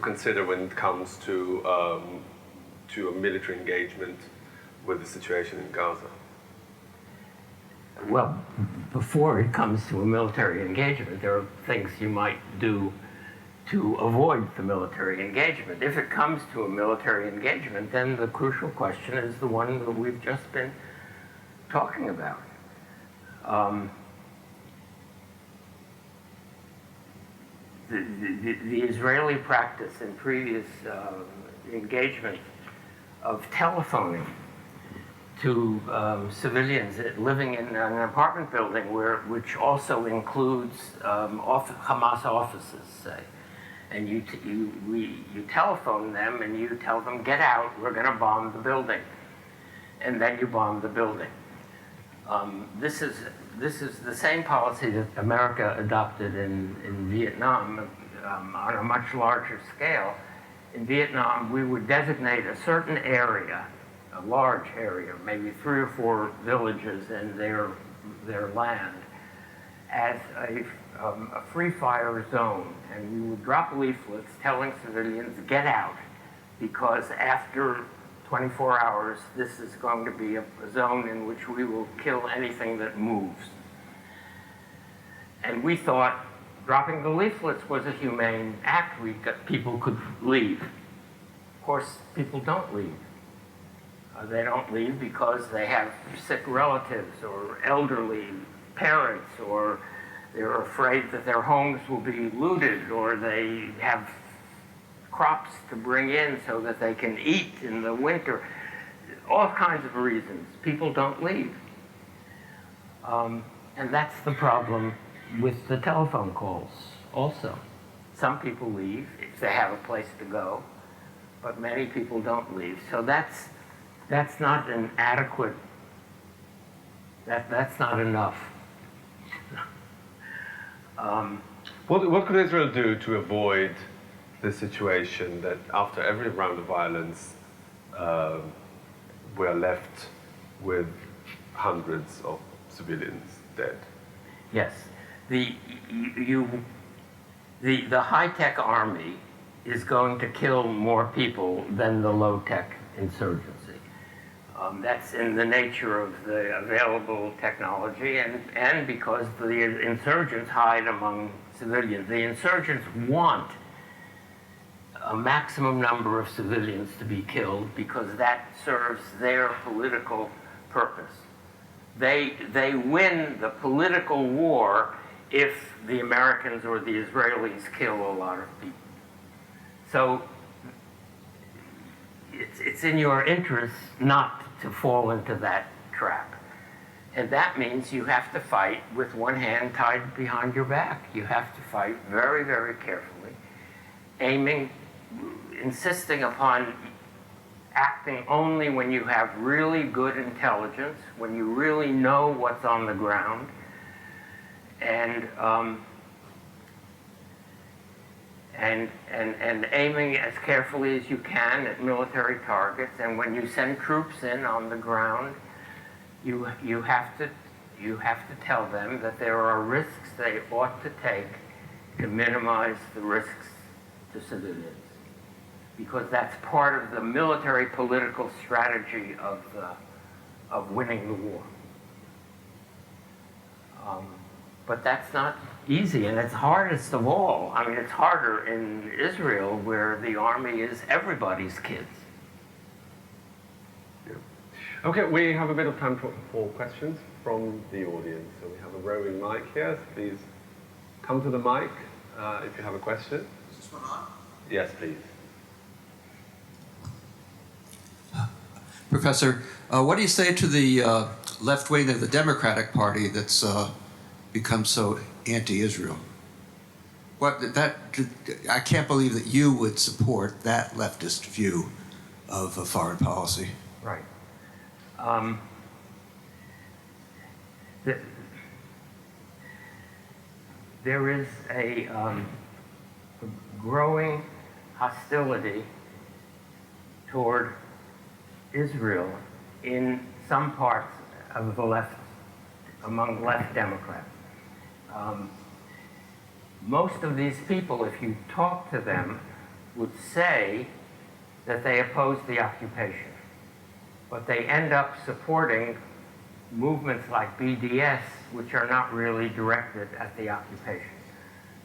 consider when it comes to a military engagement with the situation in Gaza? Well, before it comes to a military engagement, there are things you might do to avoid the military engagement. If it comes to a military engagement, then the crucial question is the one that we've just been talking about. The Israeli practice in previous engagement of telephoning to civilians living in an apartment building which also includes Hamas offices, say. And you telephone them and you tell them, get out, we're going to bomb the building. And then you bomb the building. This is the same policy that America adopted in Vietnam on a much larger scale. In Vietnam, we would designate a certain area, a large area, maybe 3 or 4 villages in their land, as a free fire zone, and we would drop leaflets telling civilians, get out, because after 24 hours, this is going to be a zone in which we will kill anything that moves. And we thought dropping the leaflets was a humane act. People could leave. Of course, people don't leave. They don't leave because they have sick relatives or elderly parents, or they're afraid that their homes will be looted, or they have crops to bring in so that they can eat in the winter. All kinds of reasons. People don't leave. And that's the problem with the telephone calls also. Some people leave if they have a place to go, but many people don't leave. So that's not an adequate, that's not enough. What could Israel do to avoid the situation that after every round of violence, we're left with hundreds of civilians dead? Yes. The high-tech army is going to kill more people than the low-tech insurgency. That's in the nature of the available technology, and because the insurgents hide among civilians. The insurgents want a maximum number of civilians to be killed because that serves their political purpose. They win the political war if the Americans or the Israelis kill a lot of people. So it's in your interest not to fall into that trap. And that means you have to fight with one hand tied behind your back. You have to fight very, very carefully, insisting upon acting only when you have really good intelligence, when you really know what's on the ground, and aiming as carefully as you can at military targets. And when you send troops in on the ground, you have to tell them that there are risks they ought to take to minimize the risks to civilians, because that's part of the military political strategy of winning the war. But that's not easy, and it's hardest of all. I mean, it's harder in Israel, where the army is everybody's kids. Yeah. Okay, we have a bit of time for questions from the audience. So we have a roving mic here. So please come to the mic if you have a question. Is this one on? Yes, please. Professor, what do you say to the left wing of the Democratic Party that's become so anti-Israel? I can't believe that you would support that leftist view of a foreign policy. Right. There is a growing hostility toward Israel in some parts of the left, among left Democrats. Most of these people, if you talk to them, would say that they oppose the occupation, but they end up supporting movements like BDS, which are not really directed at the occupation,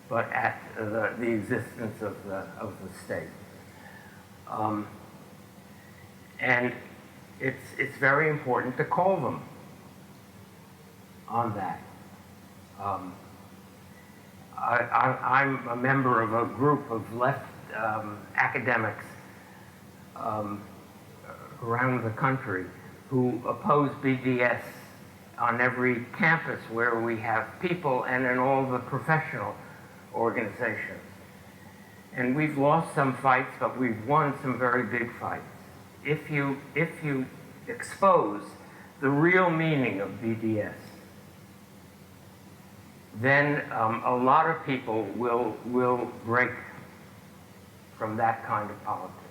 but at the existence of the state. And it's very important to call them on that. I'm a member of a group of left academics around the country who oppose BDS on every campus where we have people and in all the professional organizations. And we've lost some fights, but we've won some very big fights. If you expose the real meaning of BDS, then a lot of people will break from that kind of politics.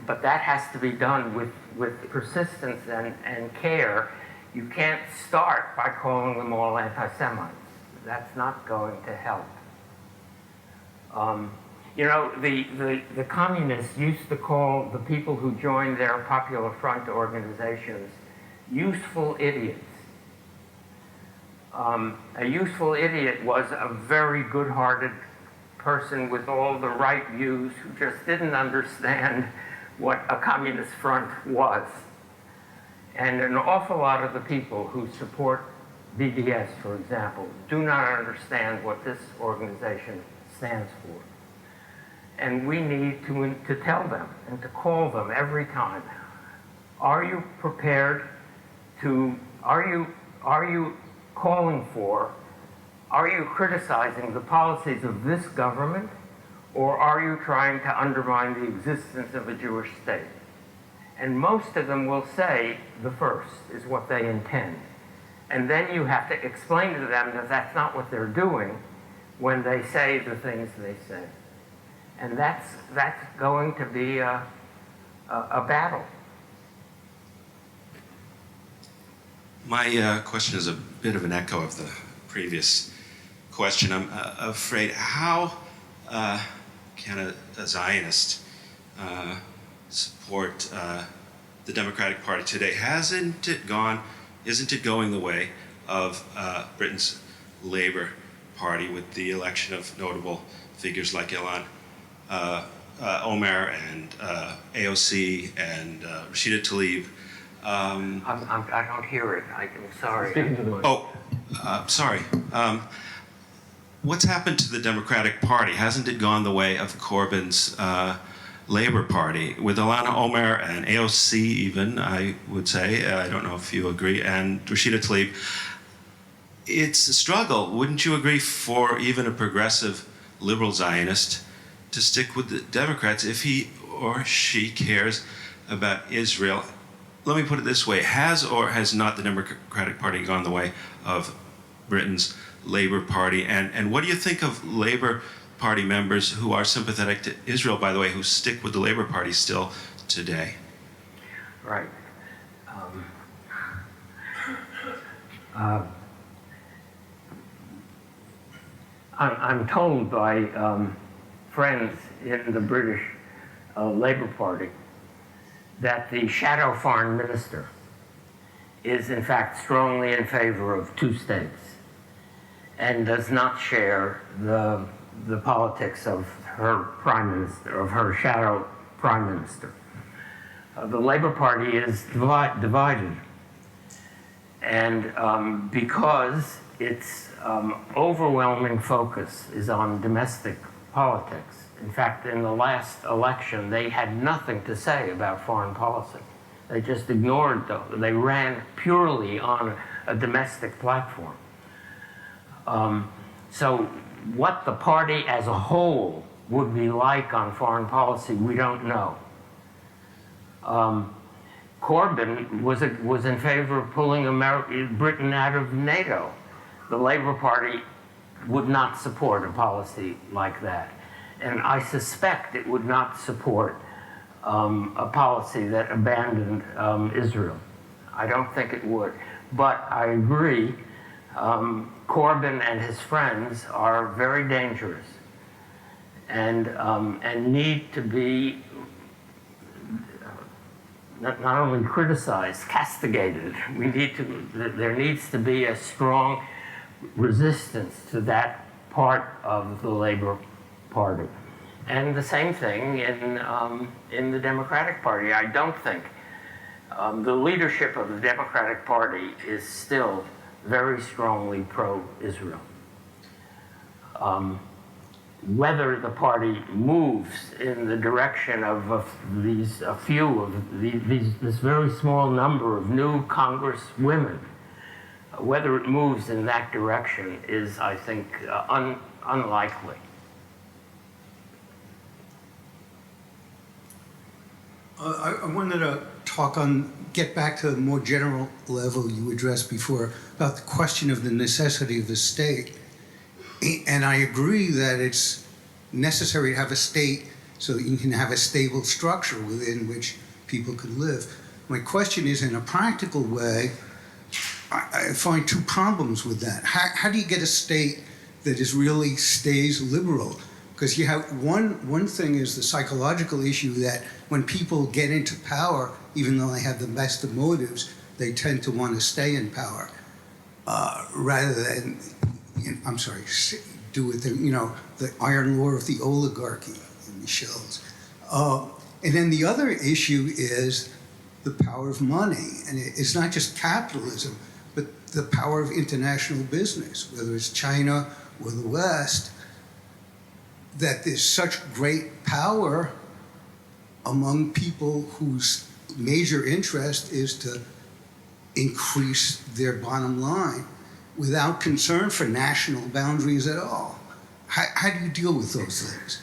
But that has to be done with persistence and care. You can't start by calling them all anti-Semites. That's not going to help. You know, the communists used to call the people who joined their Popular Front organizations useful idiots. A useful idiot was a very good-hearted person with all the right views who just didn't understand what a communist front was. And an awful lot of the people who support BDS, for example, do not understand what this organization stands for. And we need to tell them and to call them every time. Are you prepared to, are you calling for, are you criticizing the policies of this government, or are you trying to undermine the existence of a Jewish state? And most of them will say the first is what they intend. And then you have to explain to them that that's not what they're doing when they say the things they say. And that's going to be a battle. My question is a bit of an echo of the previous question. I'm afraid, how can a Zionist support the Democratic Party today? Isn't it going the way of Britain's Labour Party with the election of notable figures like Ilhan Omar and AOC and Rashida Tlaib? I don't hear it. I'm sorry. Speaking to the mic. Oh, sorry. What's happened to the Democratic Party? Hasn't it gone the way of Corbyn's Labour Party, with Ilhan Omar and AOC even, I would say, I don't know if you agree, and Rashida Tlaib? It's a struggle, wouldn't you agree, for even a progressive liberal Zionist to stick with the Democrats if he or she cares about Israel? Let me put it this way: has or has not the Democratic Party gone the way of Britain's Labour Party? And what do you think of Labour Party members who are sympathetic to Israel, by the way, who stick with the Labour Party still today? Right. I'm told by friends in the British Labour Party that the shadow foreign minister is in fact strongly in favor of two states and does not share the politics of her prime minister, of her shadow prime minister. The Labour Party is divided, and because its overwhelming focus is on domestic politics. In fact, in the last election, they had nothing to say about foreign policy. They just ignored those. They ran purely on a domestic platform. So what the party as a whole would be like on foreign policy, we don't know. Corbyn was in favor of pulling Britain out of NATO. The Labour Party would not support a policy like that. And I suspect it would not support a policy that abandoned Israel. I don't think it would. But I agree, Corbyn and his friends are very dangerous and need to be not only criticized, castigated. There needs to be a strong resistance to that part of the Labor Party. And the same thing in the Democratic Party. I don't think the leadership of the Democratic Party is still very strongly pro-Israel. Whether the party moves in the direction of this very small number of new Congresswomen, whether it moves in that direction is, I think, unlikely. I wanted to get back to the more general level you addressed before about the question of the necessity of the state. And I agree that it's necessary to have a state so that you can have a stable structure within which people can live. My question is, in a practical way, I find two problems with that. How do you get a state that really stays liberal? Because you have one thing is the psychological issue that when people get into power, even though they have the best of motives, they tend to want to stay in power rather than, do with the iron law of the oligarchy in Michel's. And then the other issue is the power of money, and it's not just capitalism, but the power of international business, whether it's China or the West. That there's such great power among people whose major interest is to increase their bottom line without concern for national boundaries at all. How do you deal with those things?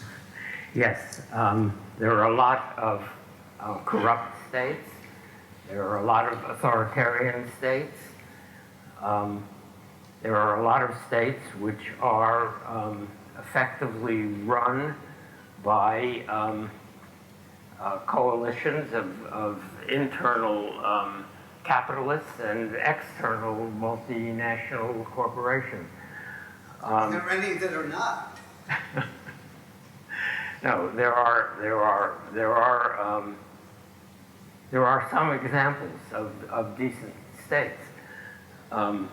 Yes, there are a lot of corrupt states. There are a lot of authoritarian states. There are a lot of states which are effectively run by coalitions of internal capitalists and external multinational corporations. Are there any that are not? No, there are some examples of decent states, and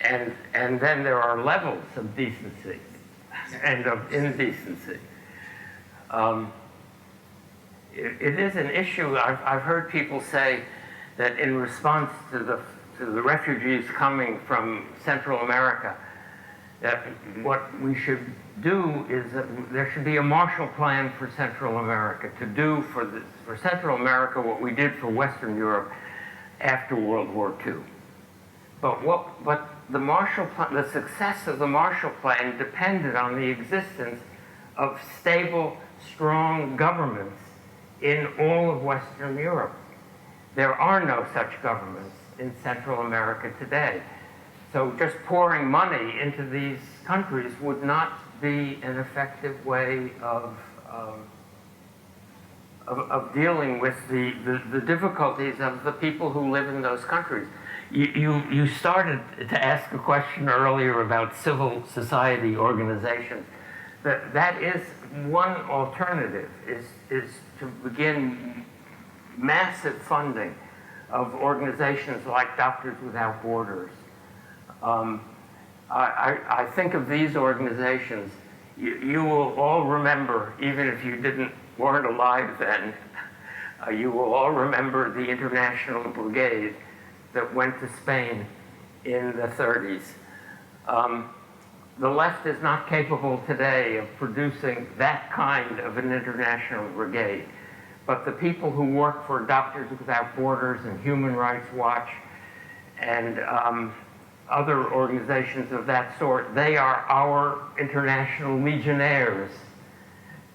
then there are levels of decency and of indecency. It is an issue. I've heard people say that in response to the refugees coming from Central America, that what we should do is that there should be a Marshall Plan for Central America to do for Central America what we did for Western Europe after World War II. But the Marshall Plan, the success of the Marshall Plan depended on the existence of stable, strong governments in all of Western Europe. There are no such governments in Central America today. So just pouring money into these countries would not be an effective way of dealing with the difficulties of the people who live in those countries. You started to ask a question earlier about civil society organizations. That is one alternative, is to begin massive funding of organizations like Doctors Without Borders. I think of these organizations, you will all remember, even if you weren't alive then, you will all remember the International Brigade that went to Spain in the 30s. The left is not capable today of producing that kind of an international brigade. But the people who work for Doctors Without Borders and Human Rights Watch and other organizations of that sort, they are our international legionnaires.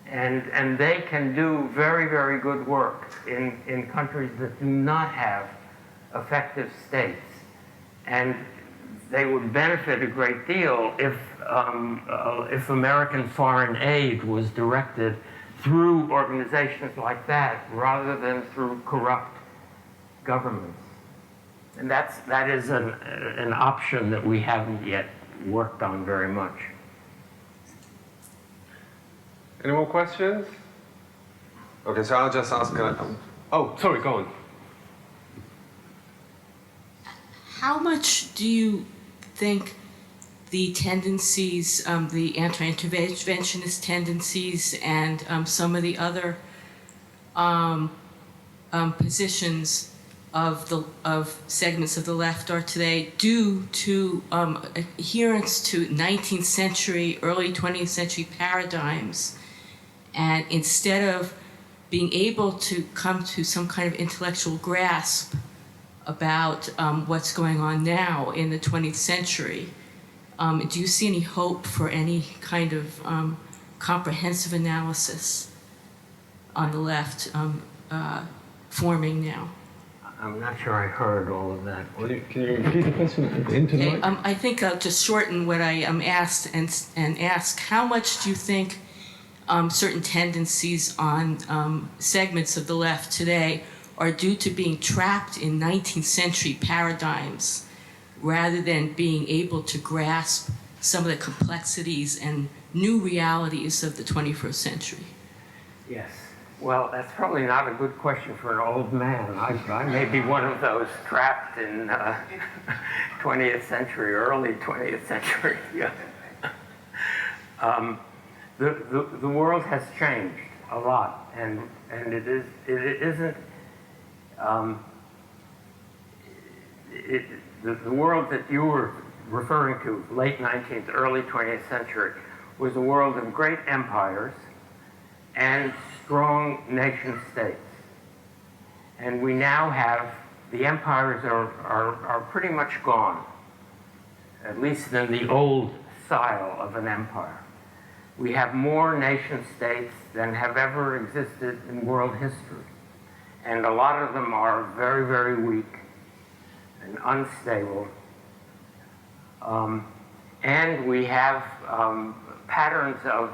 And they can do very, very good work in countries that do not have effective states. And they would benefit a great deal if American foreign aid was directed through organizations like that rather than through corrupt governments. And that is an option that we haven't yet worked on very much. Any more questions? Okay, so I'll just ask. Oh, sorry, go on. How much do you think the tendencies, the anti-interventionist tendencies, and some of the other positions of segments of the left are today due to adherence to 19th century, early 20th century paradigms, and instead of being able to come to some kind of intellectual grasp about what's going on now in the 20th century, do you see any hope for any kind of comprehensive analysis on the left forming now? I'm not sure I heard all of that. Can you repeat the question into the Okay, mic? I think I'll just shorten what I asked and ask, how much do you think certain tendencies on segments of the left today are due to being trapped in 19th century paradigms rather than being able to grasp some of the complexities and new realities of the 21st century? Yes. Well, that's probably not a good question for an old man. I may be one of those trapped in 20th century, early 20th century. Yeah. The world has changed a lot, and it isn't. The world that you were referring to, late 19th, early 20th century, was a world of great empires and strong nation states. And we now have, the empires are pretty much gone, at least in the old style of an empire. We have more nation states than have ever existed in world history. And a lot of them are very, very weak and unstable. And we have patterns of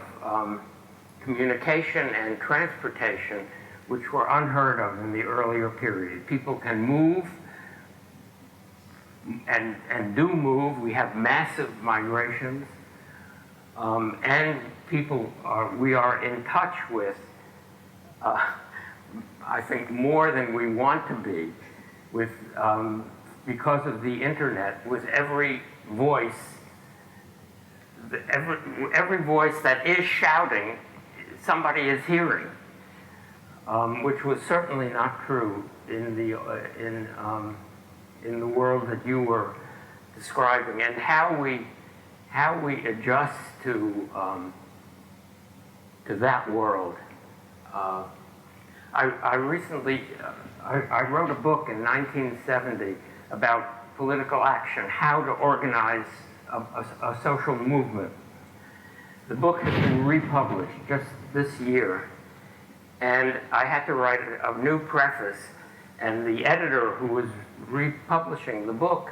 communication and transportation which were unheard of in the earlier period. People can move and do move. We have massive migrations. And people we are in touch with, I think, more than we want to be, with because of the internet, with every voice, every voice that is shouting, somebody is hearing, which was certainly not true in the world that you were describing, and how we adjust to that world. I recently I wrote a book in 1970 about political action, how to organize a social movement. The book has been republished just this year, and I had to write a new preface, and the editor who was republishing the book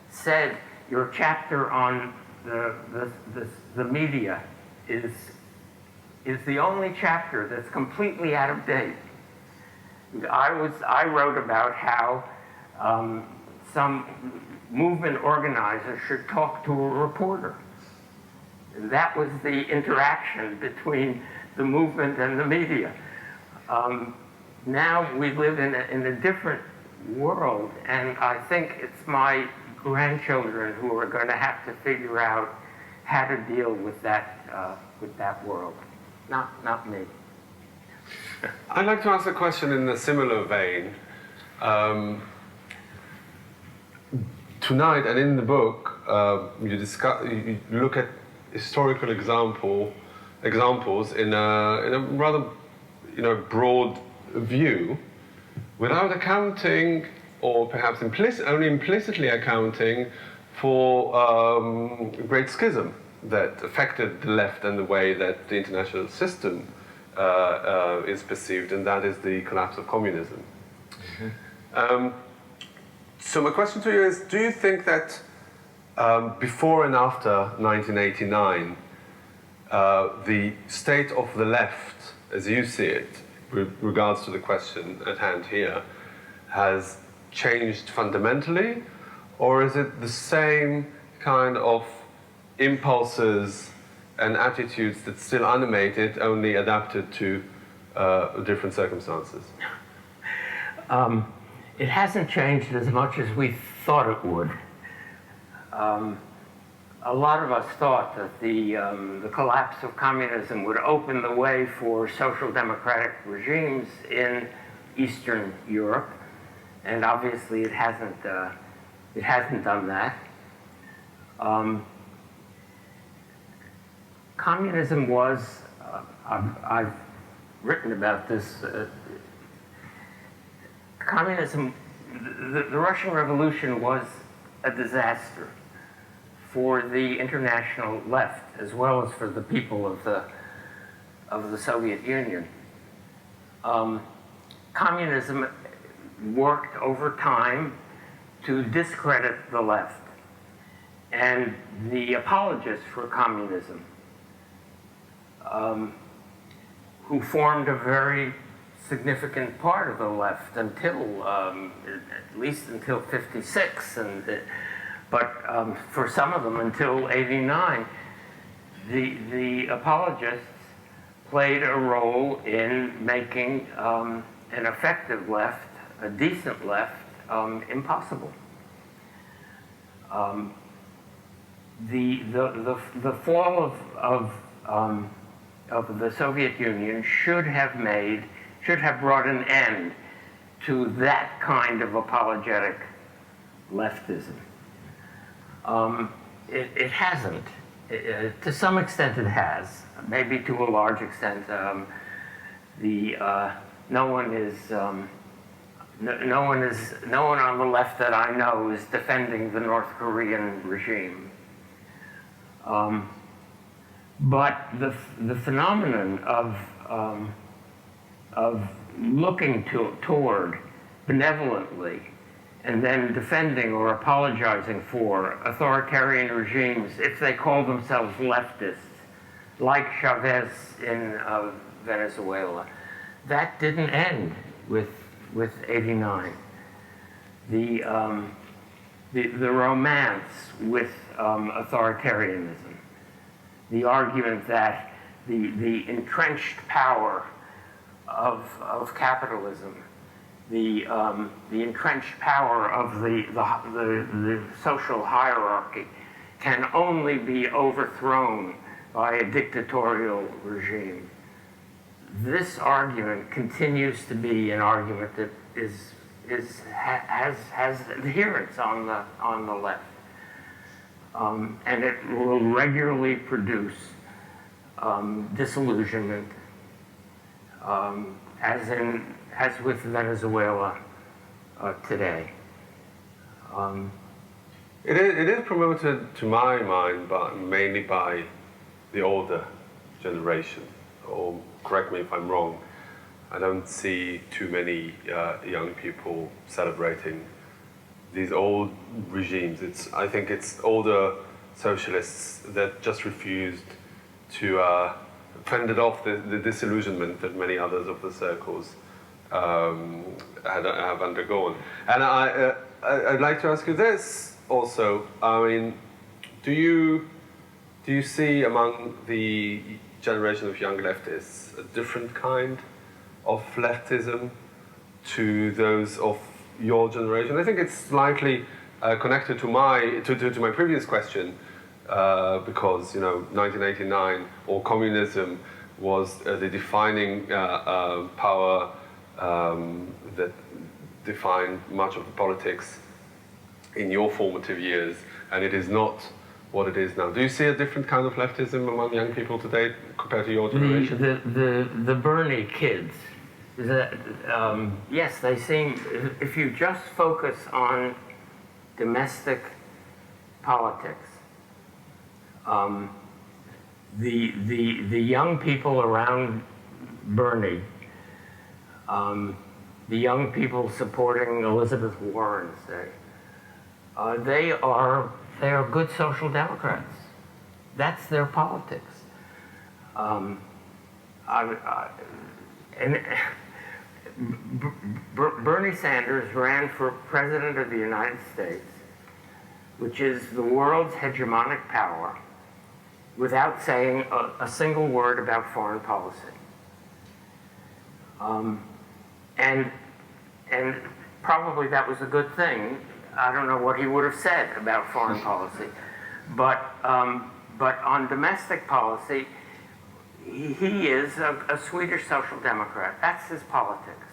said, your chapter on the media is the only chapter that's completely out of date. I wrote about how some movement organizer should talk to a reporter. That was the interaction between the movement and the media. Now we live in a different world, and I think it's my grandchildren who are going to have to figure out how to deal with that world, not me. I'd like to ask a question in a similar vein. Tonight and in the book, you look at historical examples in a rather broad view, without accounting, or perhaps only implicitly accounting for Great Schism that affected the left and the way that the international system is perceived, and that is the collapse of communism. Mm-hmm. So my question to you is, do you think that before and after 1989, the state of the left as you see it, with regards to the question at hand here, has changed fundamentally, or is it the same kind of impulses and attitudes that still animate it, only adapted to different circumstances? It hasn't changed as much as we thought it would. A lot of us thought that the collapse of communism would open the way for social democratic regimes in Eastern Europe, and obviously it hasn't done that. Communism was, I've written about this, communism, the Russian Revolution was a disaster for the international left, as well as for the people of the Soviet Union. Communism worked over time to discredit the left. And the apologists for communism, who formed a very significant part of the left until, at least until 56, but for some of them until 89, the apologists played a role in making an effective left, a decent left, impossible. The fall of the Soviet Union should have brought an end to that kind of apologetic leftism. It hasn't. To some extent, it has. Maybe to a large extent, no one on the left that I know is defending the North Korean regime. But the phenomenon of looking toward benevolently and then defending or apologizing for authoritarian regimes if they call themselves leftists, like Chavez in Venezuela, that didn't end with 89. The romance with authoritarianism, the argument that the entrenched power of capitalism, the entrenched power of the social hierarchy can only be overthrown by a dictatorial regime. This argument continues to be an argument that has adherents on the left, and it will regularly produce disillusionment, as with Venezuela today. It is promoted, to my mind, mainly by the older generation. Or correct me if I'm wrong. I don't see too many young people celebrating these old regimes. I think it's older socialists that just refused to fended off the disillusionment that many others of the circles have undergone. And I'd like to ask you this also. I mean, do you see among the generation of young leftists a different kind of leftism to those of your generation? I think it's slightly connected to my previous question, because 1989 or communism was the defining power that defined much of the politics in your formative years, and it is not what it is now. Do you see a different kind of leftism among young people today compared to your generation? The Bernie kids, yes, they seem, if you just focus on domestic politics, the young people around Bernie, the young people supporting Elizabeth Warren, say, they are good social democrats. That's their politics. Bernie Sanders ran for president of the United States, which is the world's hegemonic power, without saying a single word about foreign policy. And probably that was a good thing. I don't know what he would have said about foreign policy, but on domestic policy, he is a Swedish social democrat. That's his politics.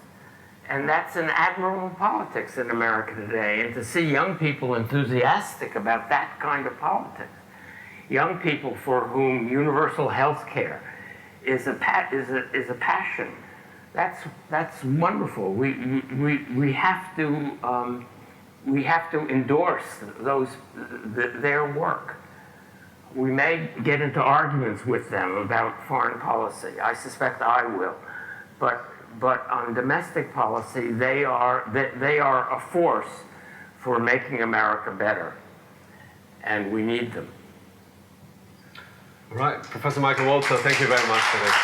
And that's an admirable politics in America today. And to see young people enthusiastic about that kind of politics, young people for whom universal health care is a passion, that's wonderful. We have to endorse their work. We may get into arguments with them about foreign policy. I suspect I will, but on domestic policy, they are a force for making America better, and we need them. All right, Professor Michael Walzer, thank you very much for this.